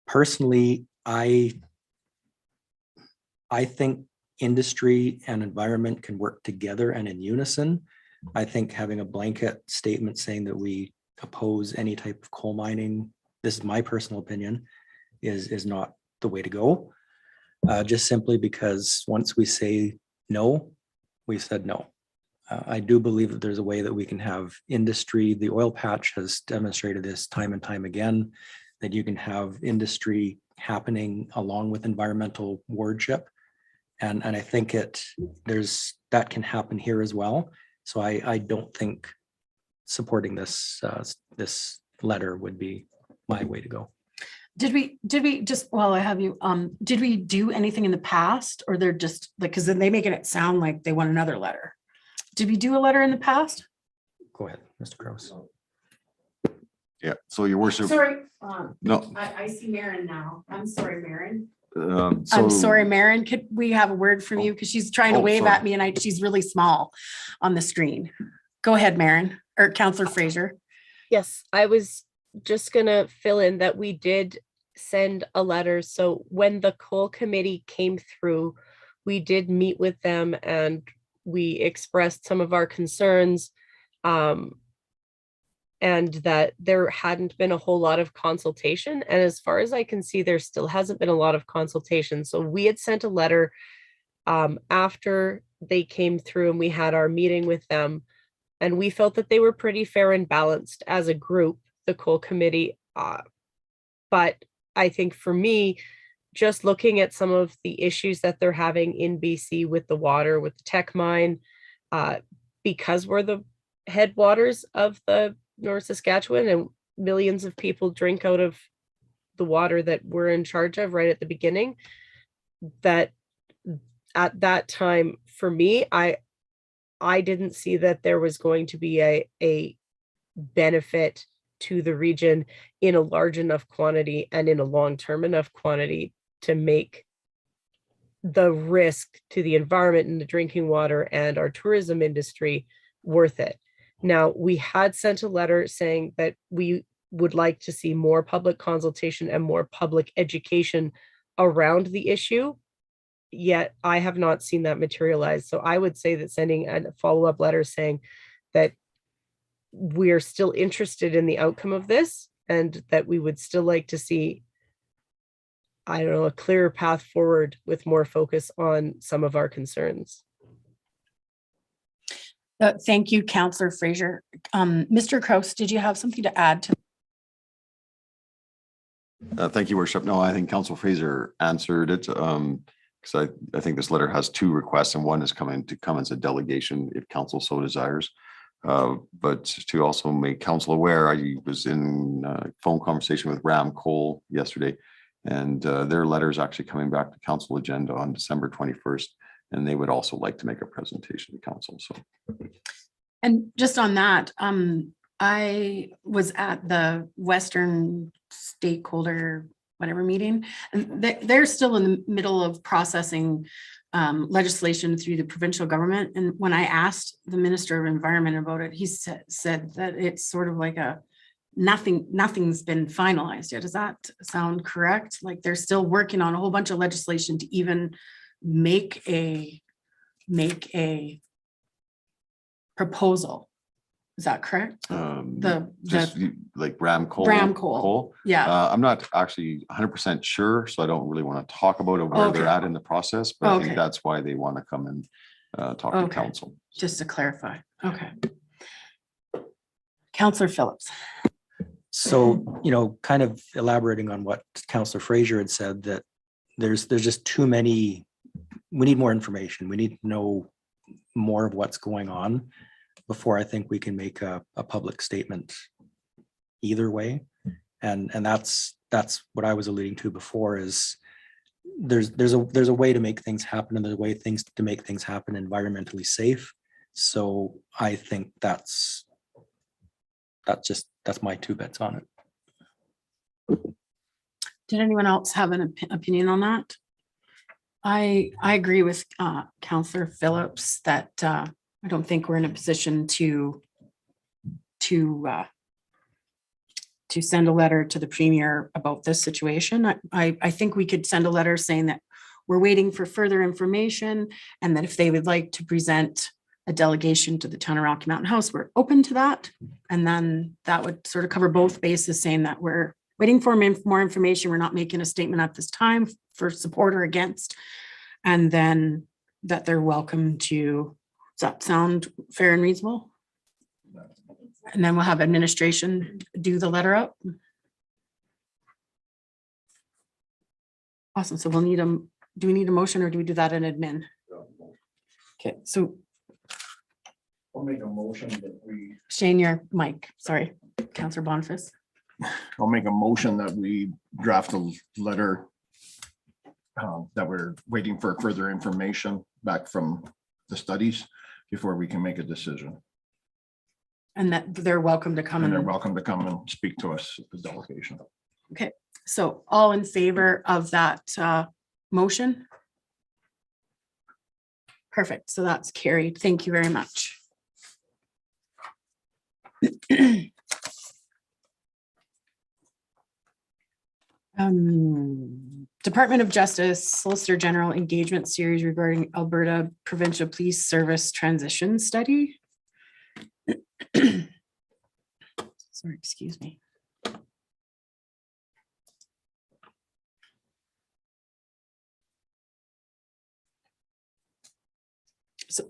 Personally, I think industry and environment can work together and in unison. I think having a blanket statement saying that we oppose any type of coal mining, this is my personal opinion, is not the way to go. Just simply because once we say no, we've said no. I do believe that there's a way that we can have industry. The oil patch has demonstrated this time and time again, that you can have industry happening along with environmental wardship. And I think that can happen here as well. So I don't think supporting this letter would be my way to go. Did we just, while I have you, did we do anything in the past, or they're just like, because then they making it sound like they want another letter? Did we do a letter in the past? Go ahead, Mr. Kraus. Yeah, so your worship, Sorry, no. I see Maren now. I'm sorry, Maren. I'm I'm sorry, Maren. Could we have a word from you? Because she's trying to Oh, wave sorry. at me and she's really small on the screen. Go ahead, Maren, or Counselor Fraser. Yes, I was just gonna fill in that we did send a letter. So when the coal committee came through, we did meet with them and we expressed some of our concerns. And that there hadn't been a whole lot of consultation. And as far as I can see, there still hasn't been a lot of consultation. So we had sent a letter after they came through and we had our meeting with them. And we felt that they were pretty fair and balanced as a group, the coal committee. But I think for me, just looking at some of the issues that they're having in BC with the water, with the tech mine, because we're the headwaters of the North Saskatchewan and millions of people drink out of the water that we're in charge of right at the beginning, that at that time, for me, I didn't see that there was going to be a benefit to the region in a large enough quantity and in a long-term enough quantity to make the risk to the environment and the drinking water and our tourism industry worth it. Now, we had sent a letter saying that we would like to see more public consultation and more public education around the issue, yet I have not seen that materialize. So I would say that sending a follow-up letter saying that we're still interested in the outcome of this and that we would still like to see, I don't know, a clearer path forward with more focus on some of our concerns. Thank you, Counselor Fraser. Mr. Kraus, did you have something to add to? Thank you, Worship. No, I think Council Fraser answered it. Because I think this letter has two requests, and one is to come as a delegation if council so desires. But to also make council aware, I was in phone conversation with Ram Cole yesterday, and their letter is actually coming back to council agenda on December 21st. And they would also like to make a presentation to council. So, And just on that, I was at the Western stakeholder whatever meeting, and they're still in the middle of processing legislation through the provincial government. And when I asked the Minister of Environment about it, he said that it's sort of like nothing's been finalized yet. Does that sound correct? Like they're still working on a whole bunch of legislation to even make a proposal. Is that correct? Like Ram Cole. Ram Cole. Yeah. I'm not actually 100% sure, so I don't really want to talk about it where they're at in the process, but I think that's why they want to come and talk to council. Just to clarify. Okay. Councillor Phillips. So, kind of elaborating on what Councillor Fraser had said, that there's just too many, we need more information. We need to know more of what's going on before I think we can make a public statement either way. And that's what I was alluding to before, is there's a way to make things happen, and there's a way to make things happen environmentally safe. So I think that's my 2 bets on it. Did anyone else have an opinion on that? I agree with Councillor Phillips that I don't think we're in a position to send a letter to the Premier about this situation. I think we could send a letter saying that we're waiting for further information, and that if they would like to present a delegation to the Town of Rocky Mountain House, we're open to that. And then that would sort of cover both bases, saying that we're waiting for more information. We're not making a statement at this time for support or against. And then that they're welcome to, does that sound fair and reasonable? And then we'll have administration do the letter up. Awesome. So we'll need do we need a motion, or do we do that in admin? Okay, so I'll make a motion that we. Shane, your mic, sorry, Councillor Boniface. I'll make a motion that we draft a letter that we're waiting for further information back from the studies before we can make a decision. And that they're welcome to come And they're and, welcome to come and speak to us at the delegation. okay, so all in favor of that motion? Perfect, so that's carried. Thank you very much. Department of Justice Solicitor General Engagement Series regarding Alberta Provincial Police Service Transition Study. Sorry, excuse me. So,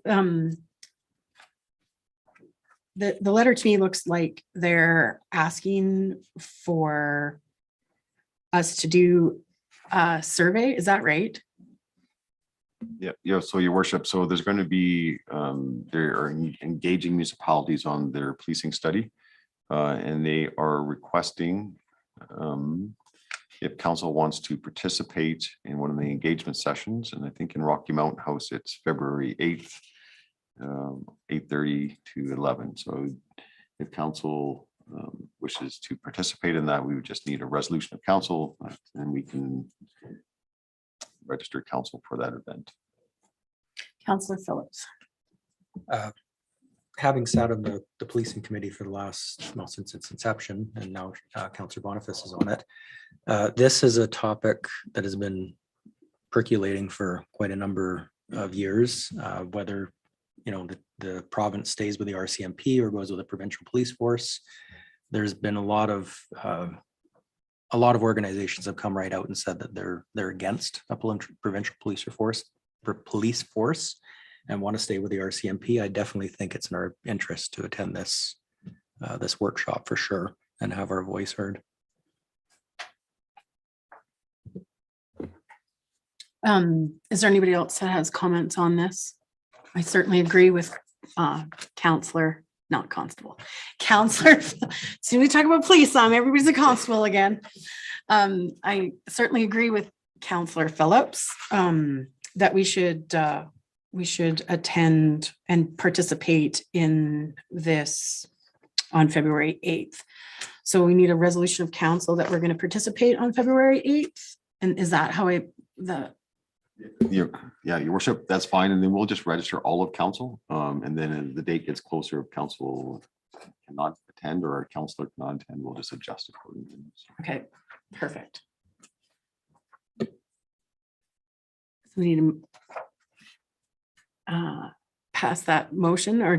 the letter to me looks like they're asking for us to do a survey. Is that right? Yeah, so your worship, so there's going to be, they are engaging municipalities on their policing study. And they are requesting if council wants to participate in one of the engagement sessions, and I think in Rocky Mountain House, it's February 8th, 8:30 to 11. So if council wishes to participate in that, we would just need a resolution of council, and we can register council for that event. Councillor Phillips. Having sat on the policing committee for the last, well, since its inception, and now Councillor Boniface is on it. This is a topic that has been percolating for quite a number of years, whether, you know, the province stays with the RCMP or goes with the provincial police force. There's been a lot of organizations have come right out and said that they're against a provincial police force and want to stay with the RCMP. I definitely think it's in our interest to attend this workshop for sure and have our voice heard. Is there anybody else that has comments on this? I certainly agree with Councillor, not Constable, Councillor. Soon we talk about police, everybody's a constable again. I certainly agree with Councillor Phillips that we should attend and participate in this on February 8th. So we need a resolution of council that we're going to participate on February 8th. And is that how Your worship, that's fine. And then we'll just register all of council. And then as the date gets closer, if council cannot attend or our councillor cannot attend, we'll just adjust accordingly. okay, perfect. So we need to pass that motion or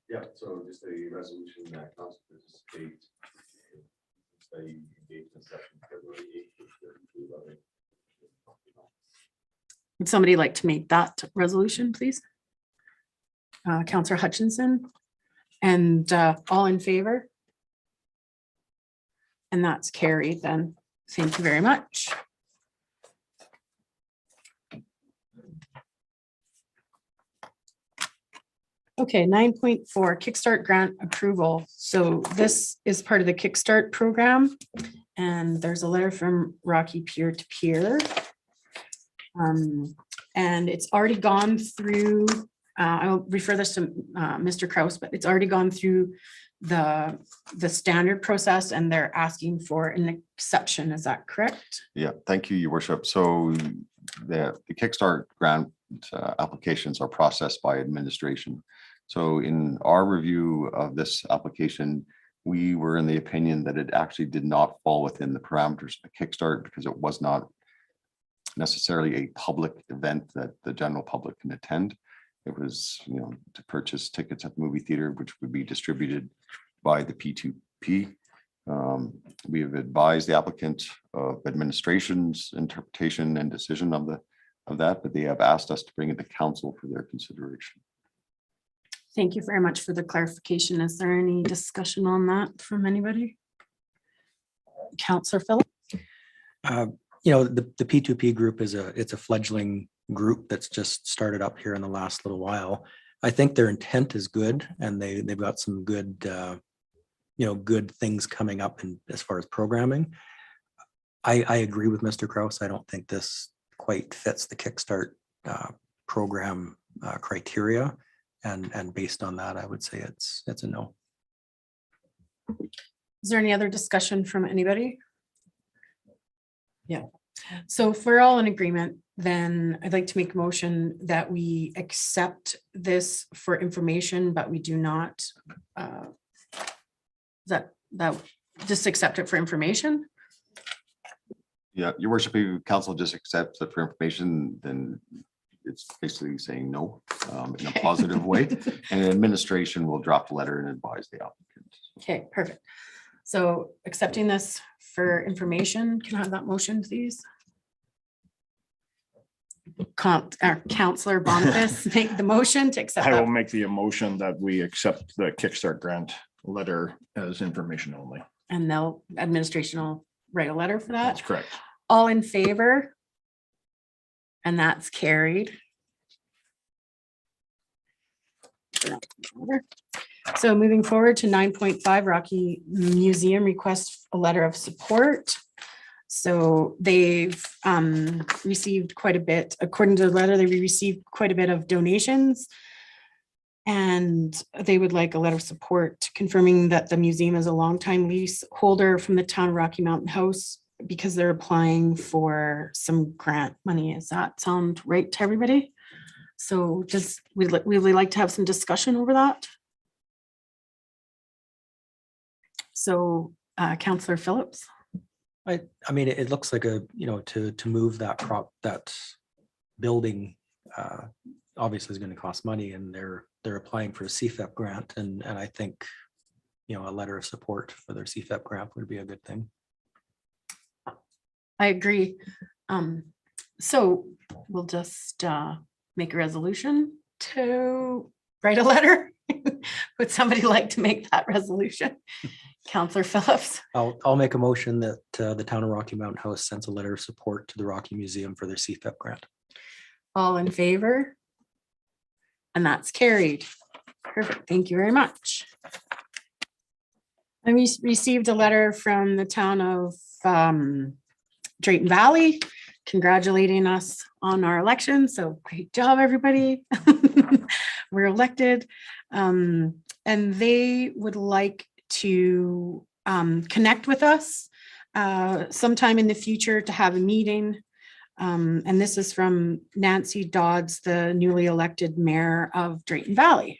Yeah, so just a resolution that council participate in study engagement session February 8th. would somebody like to make that resolution, please? Councillor Hutchinson, and all in favor? And that's carried then. Thank you very much. Okay, 9.4 Kickstart grant approval. So this is part of the Kickstart program. And there's a letter from Rocky Peer to Peer. And it's already gone through, I'll refer this to Mr. Kraus, but it's already gone through the standard process and they're asking for an exception. Is that correct? Yeah, thank you, your worship. So the Kickstart grant applications are processed by administration. So in our review of this application, we were in the opinion that it actually did not fall within the parameters of the Kickstart because it was not necessarily a public event that the general public can attend. It was, you know, to purchase tickets at the movie theater, which would be distributed by the P2P. We have advised the applicant of administration's interpretation and decision of that, but they have asked us to bring it to council for their consideration. Thank you very much for the clarification. Is there any discussion on that from anybody? Councillor Phillips? You know, the P2P group it's a fledgling group that's just started up here in the last little while. I think their intent is good and they've got some good, good things coming up in as far as programming. I agree with Mr. Kraus. I don't think this quite fits the Kickstart program criteria. And based on that, I would say it's a no. Is there any other discussion from anybody? Yeah, so if we're all in agreement, then I'd like to make a motion that we accept this for information, but we do not that just accept it for information. Yeah, your worship, if council just accepts it for information, then it's basically saying no in a positive way. And administration will drop the letter and advise the applicant. Okay, perfect. So accepting this for information, can I have that motion, please? Councillor Boniface make the motion to accept I will that. make the motion that we accept the Kickstart grant letter as information only. And they'll, administration will write a letter for That's that. correct. All in favor? And that's carried. So moving forward to 9.5, Rocky Museum requests a letter of support. So they've received quite a bit, according to the letter, they received quite a bit of donations. And they would like a letter of support confirming that the museum is a longtime lease holder from the town of Rocky Mountain House because they're applying for some grant money. Does that sound right to everybody? So just, we'd really like to have some discussion over that. So Councillor Phillips. I mean, it looks like a, to move that building obviously is going to cost money, and they're applying for a CFEP grant, and I think, a letter of support for their CFEP grant would be a good thing. I agree. So we'll just make a resolution to write a letter. Would somebody like to make that resolution? Councillor Phillips. I'll make a motion that the town of Rocky Mountain House sends a letter of support to the Rocky Museum for their CFEP grant. All in favor? And that's carried. Perfect. Thank you very much. And we received a letter from the town of Drayton Valley congratulating us on our election. So great job, everybody. We're elected. And they would like to connect with us sometime in the future to have a meeting. And this is from Nancy Dodds, the newly elected mayor of Drayton Valley.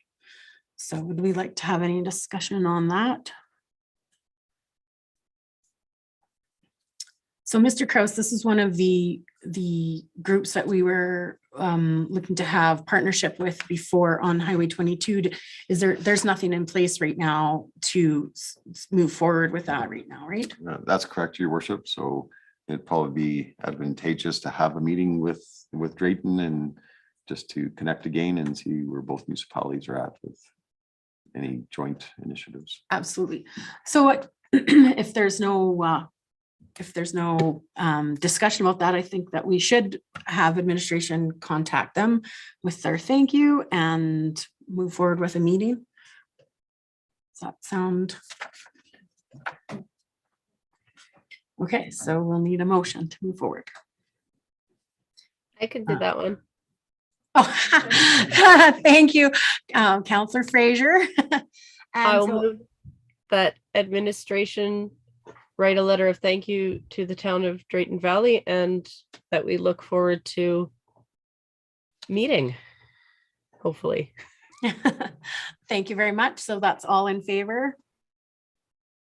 So would we like to have any discussion on that? So Mr. Kraus, this is one of the groups that we were looking to have partnership with before on Highway 22. There's nothing in place right now to move forward with that right now, right? That's correct, your worship. So it'd probably be advantageous to have a meeting with Drayton and just to connect again and see where both municipalities are at with any joint initiatives. Absolutely. So what if there's no discussion about that, I think that we should have administration contact them with their thank you and move forward with a meeting. Does that sound? Okay, so we'll need a motion to move forward. I could do that one. Oh, thank you, Councillor Fraser. I'll move that administration write a letter of thank you to the town of Drayton Valley, and that we look forward to meeting, hopefully. Thank you very much. So that's all in favor.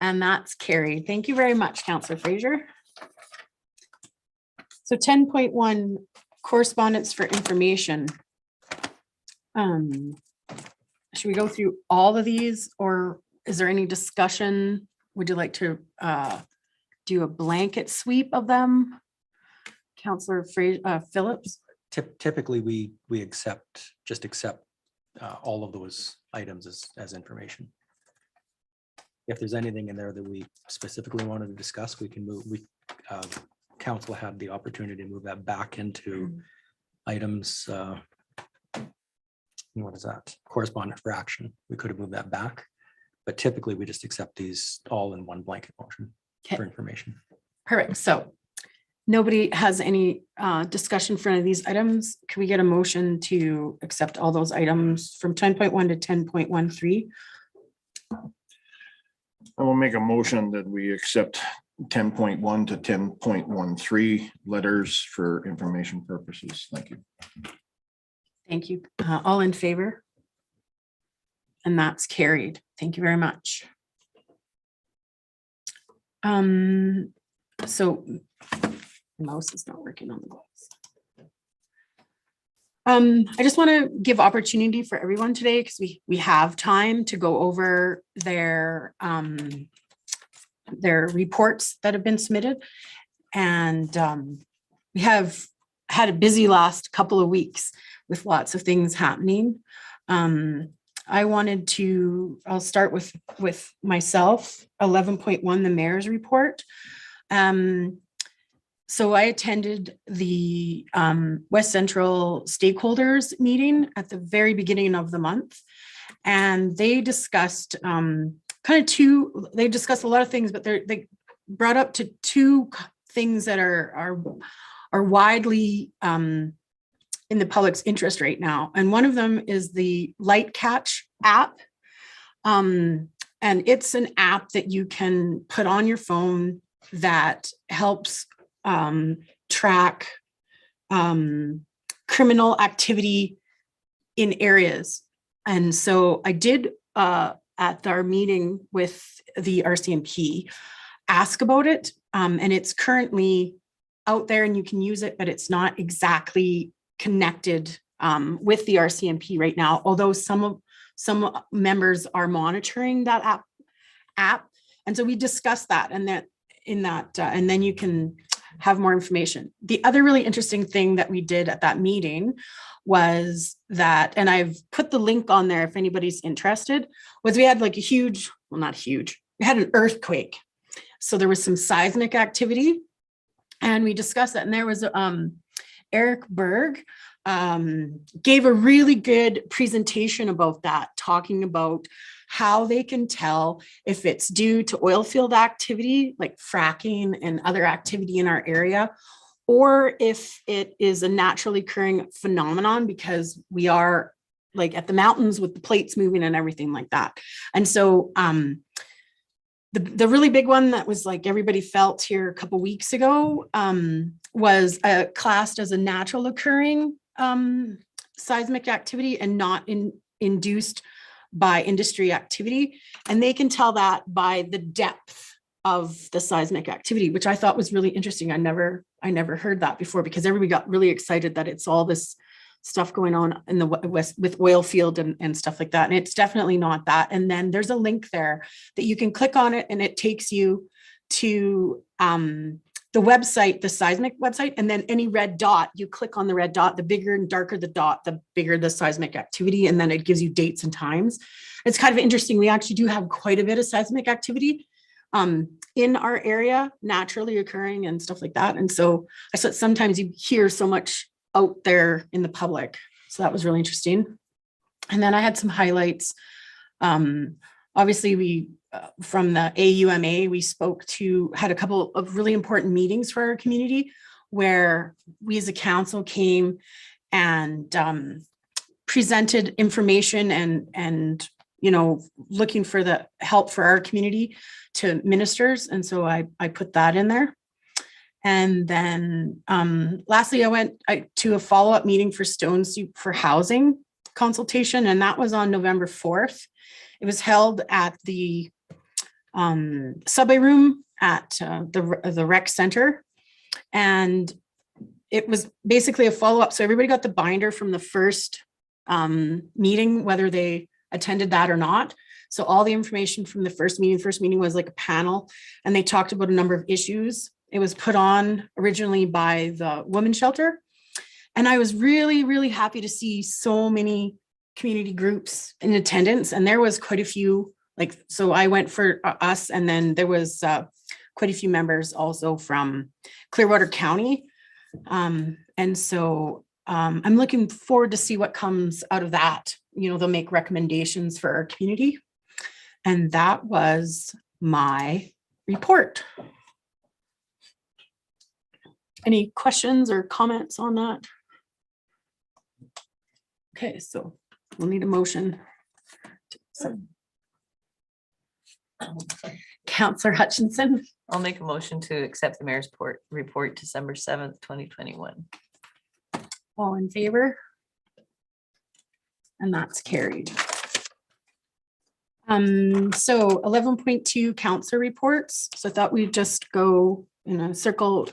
And that's carried. Thank you very much, Councillor Fraser. So 10.1 correspondence for information. Should we go through all of these, or is there any discussion? Would you like to do a blanket sweep of them? Councillor Phillips? Typically, we just accept all of those items as information. If there's anything in there that we specifically wanted to discuss, we can move. Council had the opportunity to move that back into items. What is that? Correspondence for action. We could have moved that back, but typically we just accept these all in one blanket motion for information. Perfect. So nobody has any discussion for any of these items. Can we get a motion to accept all those items from 10.1 to 10.13? I will make a motion that we accept 10.1 to 10.13 letters for information purposes. Thank you. Thank you. All in favor? And that's carried. Thank you very much. So mouse is not working on the box. I just want to give opportunity for everyone today because we have time to go over their reports that have been submitted. And we have had a busy last couple of weeks with lots of things happening. I'll start with myself, 11.1, the mayor's report. So I attended the West Central stakeholders meeting at the very beginning of the month. And they discussed they discussed a lot of things, but they brought up to two things that are widely in the public's interest right now. And one of them is the Light Catch app. And it's an app that you can put on your phone that helps track criminal activity in areas. And so I did at our meeting with the RCMP ask about it. And it's currently out there and you can use it, but it's not exactly connected with the RCMP right now, although some members are monitoring that app. And so we discussed that and then you can have more information. The other really interesting thing that we did at that meeting was that, and I've put the link on there if anybody's interested, was we had like a huge, well, not huge, we had an earthquake. So there was some seismic activity and we discussed that. And there was Eric Berg gave a really good presentation about that, talking about how they can tell if it's due to oil field activity, like fracking and other activity in our area, or if it is a naturally occurring phenomenon because we are like at the mountains with the plates moving and everything like that. And so the really big one that was like everybody felt here a couple weeks ago was classed as a natural occurring seismic activity and not induced by industry activity. And they can tell that by the depth of the seismic activity, which I thought was really interesting. I never heard that before because everybody got really excited that it's all this stuff going on in the west with oil field and stuff like that. And it's definitely not that. And then there's a link there that you can click on it and it takes you to the website, the seismic website, and then any red dot, you click on the red dot, the bigger and darker the dot, the bigger the seismic activity. And then it gives you dates and times. It's kind of interesting. We actually do have quite a bit of seismic activity in our area, naturally occurring and stuff like that. And so I said, sometimes you hear so much out there in the public. So that was really interesting. And then I had some highlights. Obviously we, from the AUMA, we had a couple of really important meetings for our community where we as a council came and presented information and looking for the help for our community to ministers. And so I put that in there. And then lastly, I went to a follow-up meeting for Stone Soup for housing consultation, and that was on November 4th. It was held at the subway room at the rec center. And it was basically a follow-up. So everybody got the binder from the first meeting, whether they attended that or not. So all the information from the first meeting was like a panel, and they talked about a number of issues. It was put on originally by the women's shelter. And I was really, really happy to see so many community groups in attendance. And there was quite a few, so I went for us, and then there was quite a few members also from Clearwater County. And so I'm looking forward to see what comes out of that. They'll make recommendations for our community. And that was my report. Any questions or comments on that? Okay, so we'll need a motion. Counselor Hutchinson, I'll make a motion to accept the mayor's report December 7th, 2021. all in favor? And that's carried. So 11.2 counselor reports. So I thought we'd just go in a circle.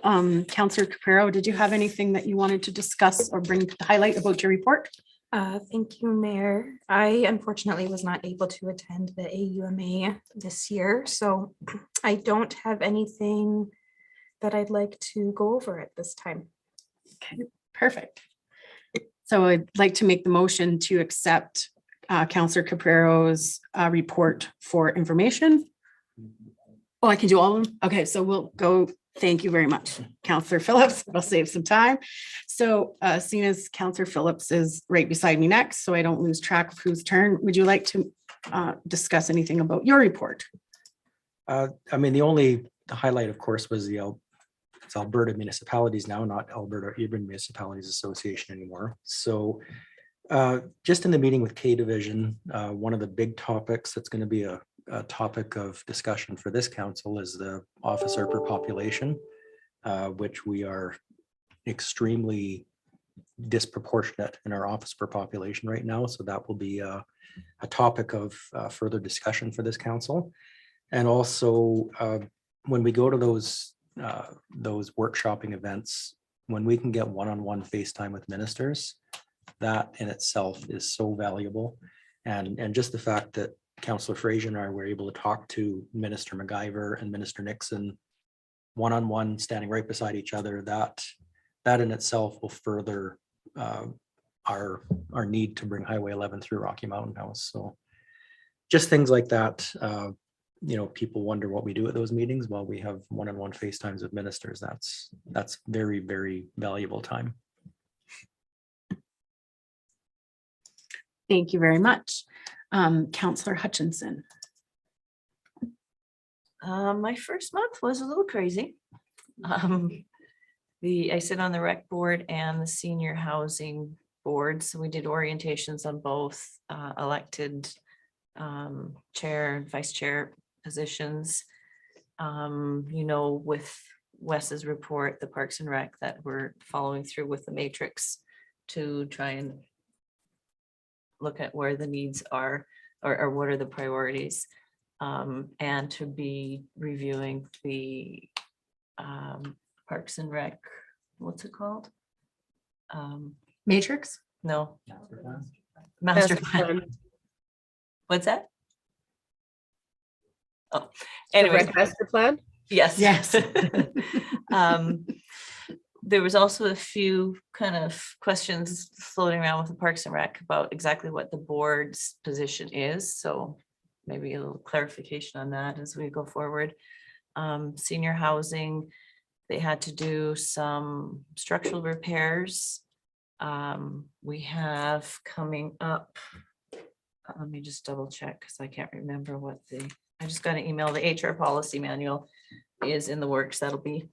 Counselor Capero, did you have anything that you wanted to discuss or bring to highlight about your report? Thank you, Mayor. I unfortunately was not able to attend the AUMA this year, so I don't have anything that I'd like to go over at this time. Okay, perfect. So I'd like to make the motion to accept Counselor Caprero's report for information. Oh, I can do all of them? Okay, so we'll go. Thank you very much, Counselor Phillips. I'll save some time. So seeing as Counselor Phillips is right beside me next, so I don't lose track of whose turn, would you like to discuss anything about your report? I mean, the highlight, of course, was it's Alberta Municipalities now, not Alberta Urban Municipalities Association anymore. So just in the meeting with K Division, one of the big topics that's going to be a topic of discussion for this council is the officer per population, which we are extremely disproportionate in our office per population right now. So that will be a topic of further discussion for this council. And also when we go to those workshopping events, when we can get one-on-one FaceTime with ministers, that in itself is so valuable. And just the fact that Councillor Fraser and I were able to talk to Minister McIver and Minister Nixon one-on-one, standing right beside each other, that in itself will further our need to bring Highway 11 through Rocky Mountain House. So just things like that. People wonder what we do at those meetings. Well, we have one-on-one FaceTimes with ministers. That's very, very valuable time. Thank you very much. Counselor Hutchinson. My first month was a little crazy. I sit on the rec board and the senior housing board. So we did orientations on both elected chair and vice chair positions. With Wes's report, the Parks and Rec, that we're following through with the matrix to try and look at where the needs are or what are the priorities, and to be reviewing the Parks and Rec, what's it called? Matrix? No. Master plan. What's that? Oh, anyway. Master plan? Yes. Yes. There was also a few kind of questions floating around with the Parks and Rec about exactly what the board's position is. So maybe a little clarification on that as we go forward. Senior housing, they had to do some structural repairs. We have coming up, let me just double check because I can't remember I just got an email, the HR policy manual is in the works. That'll be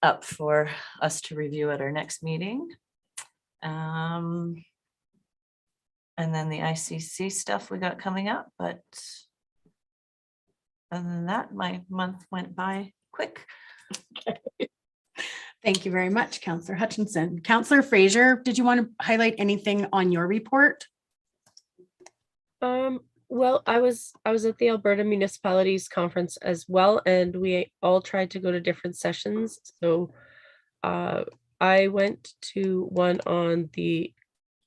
up for us to review at our next meeting. And then the ICC stuff we got coming up, but other than that, my month went by quick. Thank you very much, Counselor Hutchinson. Counselor Fraser, did you want to highlight anything on your report? Well, I was at the Alberta Municipalities Conference as well, and we all tried to go to different sessions. So I went to one on the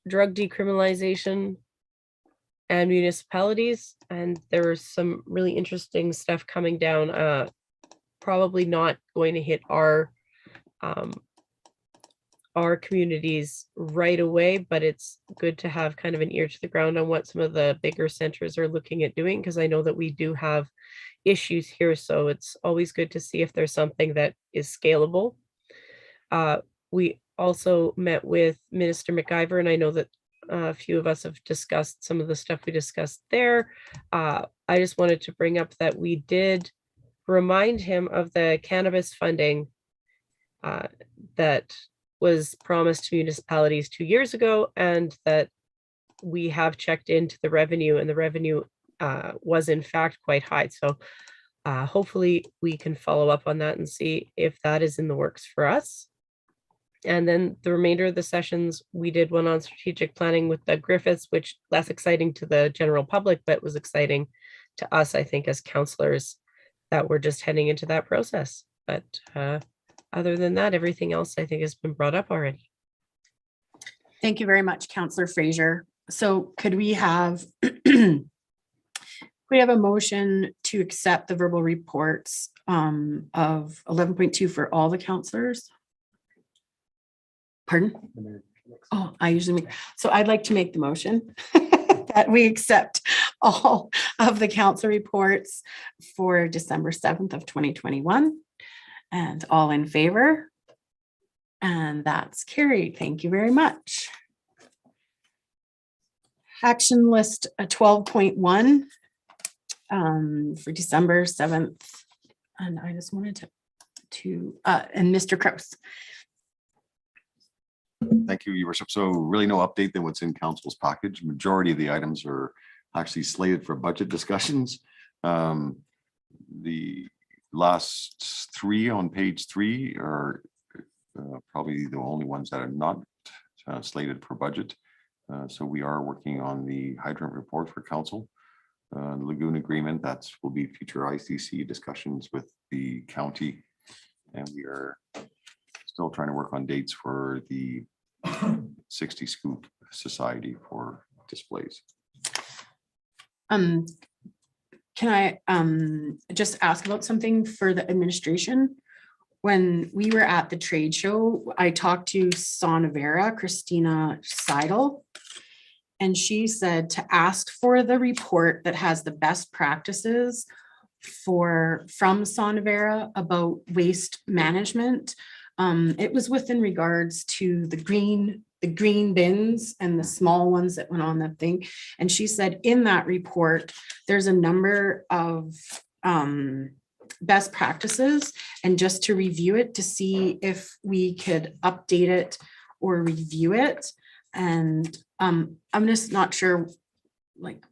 drug decriminalization and municipalities, and there was some really interesting stuff coming down. Probably not going to hit our communities right away, but it's good to have kind of an ear to the ground on what some of the bigger centers are looking at doing, because I know that we do have issues here. So it's always good to see if there's something that is scalable. We also met with Minister McIver, and I know that a few of us have discussed some of the stuff we discussed there. I just wanted to bring up that we did remind him of the cannabis funding that was promised to municipalities 2 years ago, and that we have checked into the revenue, and the revenue was in fact quite high. So hopefully we can follow up on that and see if that is in the works for us. And then the remainder of the sessions, we did one on strategic planning with the Griffiths, which less exciting to the general public, but was exciting to us, I think, as counselors that we're just heading into that process. But other than that, everything else I think has been brought up already. Thank you very much, Councillor Fraser. So could we have a motion to accept the verbal reports of 11.2 for all the councillors? Pardon? Oh, I usually make, so I'd like to make the motion that we accept all of the council reports for December 7th of 2021. And all in favor? And that's carried. Thank you very much. Action list 12.1 for December 7th. And I just wanted to and Mr. Kraus. Thank you, Your Worship. So really no update than what's in council's package. Majority of the items are actually slated for budget discussions. The last three on page 3 are probably the only ones that are not slated for budget. So we are working on the hydrant report for council. The lagoon agreement, that's will be future ICC discussions with the county. And we are still trying to work on dates for the 60 Scoop Society for displays. Can I just ask about something for the administration? When we were at the trade show, I talked to Sonavera, Christina Seidel, and she said to ask for the report that has the best practices from Sonavera about waste management. It was within regards to the green bins and the small ones that went on that thing. And she said in that report, there's a number of best practices, and just to review it to see if we could update it or review it. And I'm just not sure, like,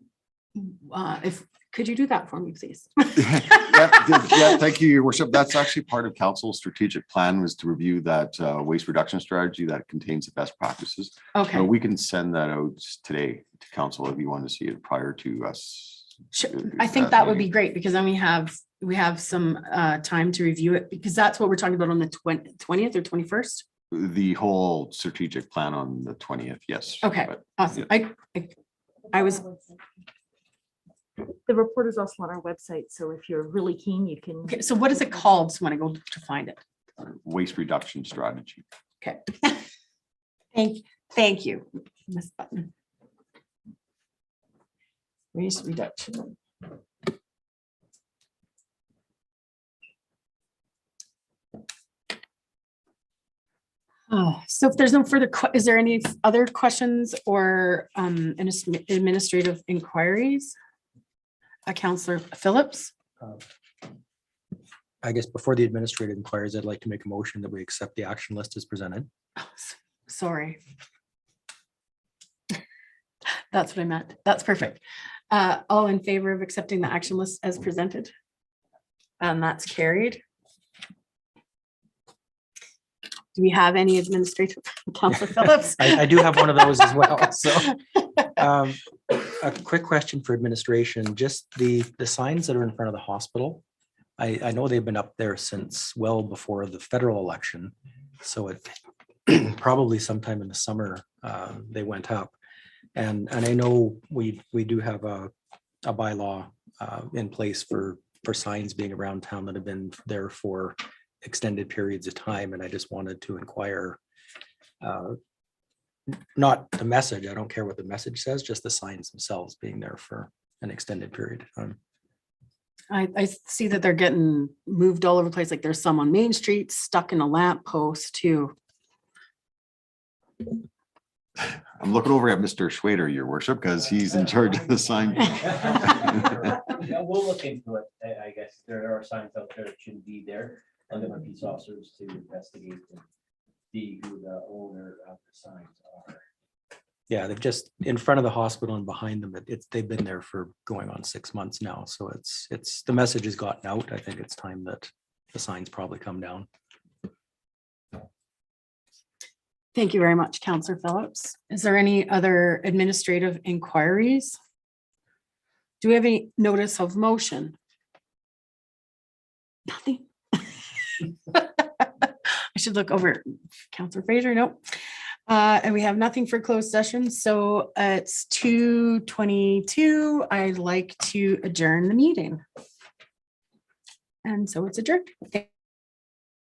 if could you do that for me, please? Yeah, thank you, Your Worship. That's actually part of council's strategic plan, was to review that waste reduction strategy that contains the best practices. Okay. So we can send that out today to council if you want to see it prior to us. Sure. I think that would be great, because then we have some time to review it, because that's what we're talking about on the 20th or 21st. The whole strategic plan on the 20th, yes. Okay, But, awesome. yeah. I was. The report is also on our website, so if you're really keen, you can. Okay, so what is it called? So when I go to find it. Waste reduction strategy. Okay. Thank you, Miss Button. Waste reduction. Oh, so if there's no further, is there any other questions or administrative inquiries? Councillor Phillips. I guess before the administrative inquiries, I'd like to make a motion that we accept the action list as presented. Oh, sorry. That's what I meant. That's perfect. All in favor of accepting the action list as presented? And that's carried. Do we have any administrative, Councillor Phillips? I do have one of those as well. So a quick question for administration, just the signs that are in front of the hospital. I know they've been up there since well before the federal election. So it probably sometime in the summer they went up. And I know we do have a bylaw in place for signs being around town that have been there for extended periods of time. And I just wanted to inquire, not the message, I don't care what the message says, just the signs themselves being there for an extended period of time. I see that they're getting moved all over the place. Like there's some on Main Street stuck in a lamp post too. I'm looking over at Mr. Schwader, Your Worship, because he's in charge of the sign. Yeah, we'll look into it. I guess there are signs out there that shouldn't be there. I'll get my peace officers to investigate and see who the owner of the signs are. Yeah, they've just in front of the hospital and behind them. They've been there for going on 6 months now. So it's the message has gotten out. I think it's time that the signs probably come down. Thank you very much, Counselor Phillips. Is there any other administrative inquiries? Do we have any notice of motion? Nothing. I should look over. Counselor Fraser, nope. And we have nothing for closed session, so it's 2:22. I'd like to adjourn the meeting. And so it's adjourned.